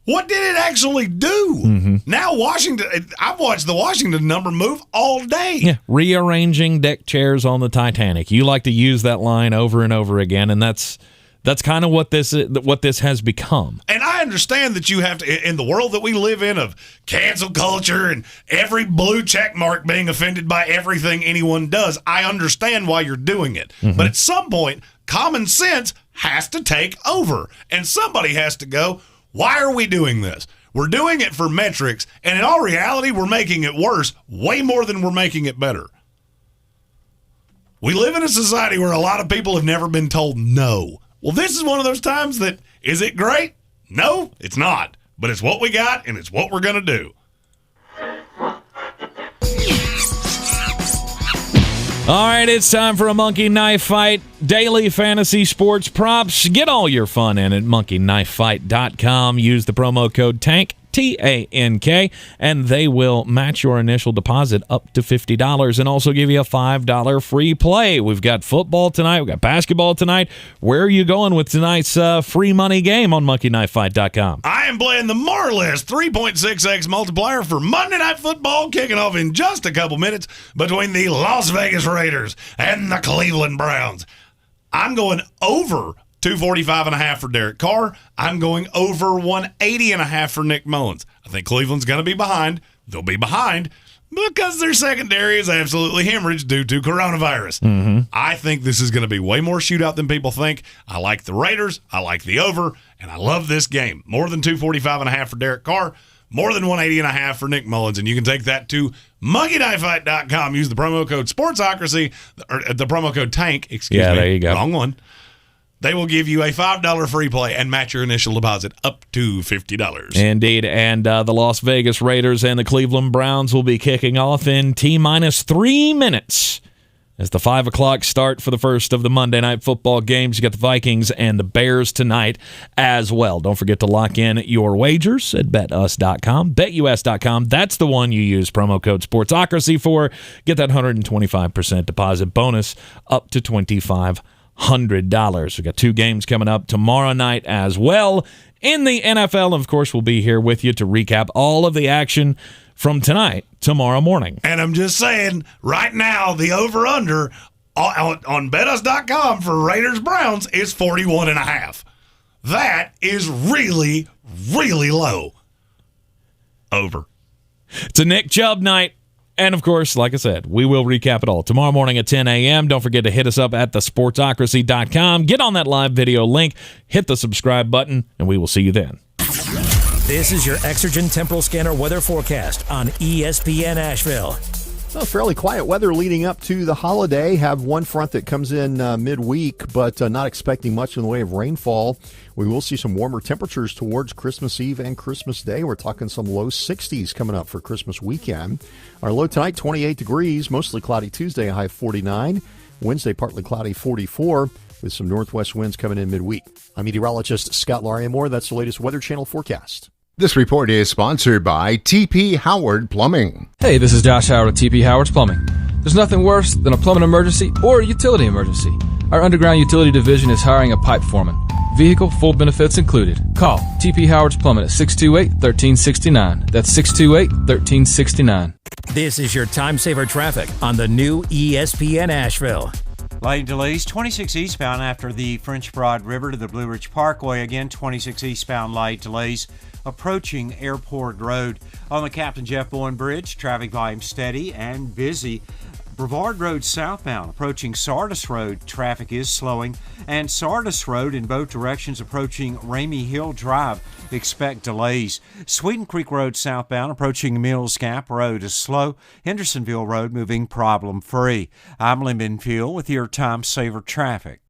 What did it actually do? Now Washington, I've watched the Washington number move all day. Yeah, rearranging deck chairs on the Titanic. You like to use that line over and over again, and that's kind of what this has become. And I understand that you have to, in the world that we live in of cancel culture and every blue check mark being offended by everything anyone does, I understand why you're doing it. But at some point, common sense has to take over, and somebody has to go, why are we doing this? We're doing it for metrics, and in all reality, we're making it worse way more than we're making it better. We live in a society where a lot of people have never been told no. Well, this is one of those times that, is it great? No, it's not. But it's what we got, and it's what we're going to do. All right, it's time for a Monkey Knife Fight. Daily fantasy sports props. Get all your fun in at monkeyknifefight.com. Use the promo code TANK, TANK, and they will match your initial deposit up to $50 and also give you a $5 free play. We've got football tonight. We've got basketball tonight. Where are you going with tonight's free money game on monkeyknifefight.com? I am playing the Marless 3.6x multiplier for Monday Night Football, kicking off in just a couple minutes between the Las Vegas Raiders and the Cleveland Browns. I'm going over 245.5 for Derek Carr. I'm going over 180.5 for Nick Mullins. I think Cleveland's going to be behind. They'll be behind because their secondary is absolutely hemorrhaged due to coronavirus. I think this is going to be way more shootout than people think. I like the Raiders. I like the over, and I love this game. More than 245.5 for Derek Carr. More than 180.5 for Nick Mullins, and you can take that to monkeyknifefight.com. Use the promo code Sportsocracy, or the promo code TANK, excuse me. Yeah, there you go. Wrong one. They will give you a $5 free play and match your initial deposit up to $50. Indeed, and the Las Vegas Raiders and the Cleveland Browns will be kicking off in T-minus 3 minutes. As the 5 o'clock start for the first of the Monday Night Football games. You got the Vikings and the Bears tonight as well. Don't forget to lock in your wagers at betus.com, betus.com. That's the one you use promo code Sportsocracy for. Get that 125% deposit bonus up to $2,500. We've got 2 games coming up tomorrow night as well in the NFL. Of course, we'll be here with you to recap all of the action from tonight, tomorrow morning. And I'm just saying, right now, the over-under on betus.com for Raiders-Browns is 41.5. That is really, really low. Over. It's a Nick Chubb night. And, of course, like I said, we will recap it all tomorrow morning at 10 a.m. Don't forget to hit us up at thesportsocracy.com. Get on that live video link, hit the subscribe button, and we will see you then. This is your Exergen Temporal Scanner weather forecast on ESPN Asheville. Well, fairly quiet weather leading up to the holiday. Have one front that comes in midweek, but not expecting much in the way of rainfall. We will see some warmer temperatures towards Christmas Eve and Christmas Day. We're talking some low 60s coming up for Christmas weekend. Our low tonight, 28 degrees, mostly cloudy Tuesday, a high of 49. Wednesday, partly cloudy, 44, with some northwest winds coming in midweek. I'm meteorologist Scott Lariamore. That's the latest Weather Channel forecast. This report is sponsored by T.P. Howard Plumbing. Hey, this is Josh Howard with T.P. Howard's Plumbing. There's nothing worse than a plumbing emergency or a utility emergency. Our underground utility division is hiring a pipe foreman. Vehicle, full benefits included. Call T.P. Howard's Plumbing at 628-1369. That's 628-1369. This is your time saver traffic on the new ESPN Asheville. Lane delays 26 eastbound after the French Broad River to the Blue Ridge Parkway. Again, 26 eastbound light delays approaching Airport Road. On the Captain Jeff Bowen Bridge, traffic volume steady and busy. Brevard Road southbound approaching Sardis Road, traffic is slowing. And Sardis Road in both directions approaching Ramey Hill Drive, expect delays. Sweeten Creek Road southbound approaching Mills Gap Road is slow. Hendersonville Road moving problem free. I'm Lynn Benfield with your time saver traffic.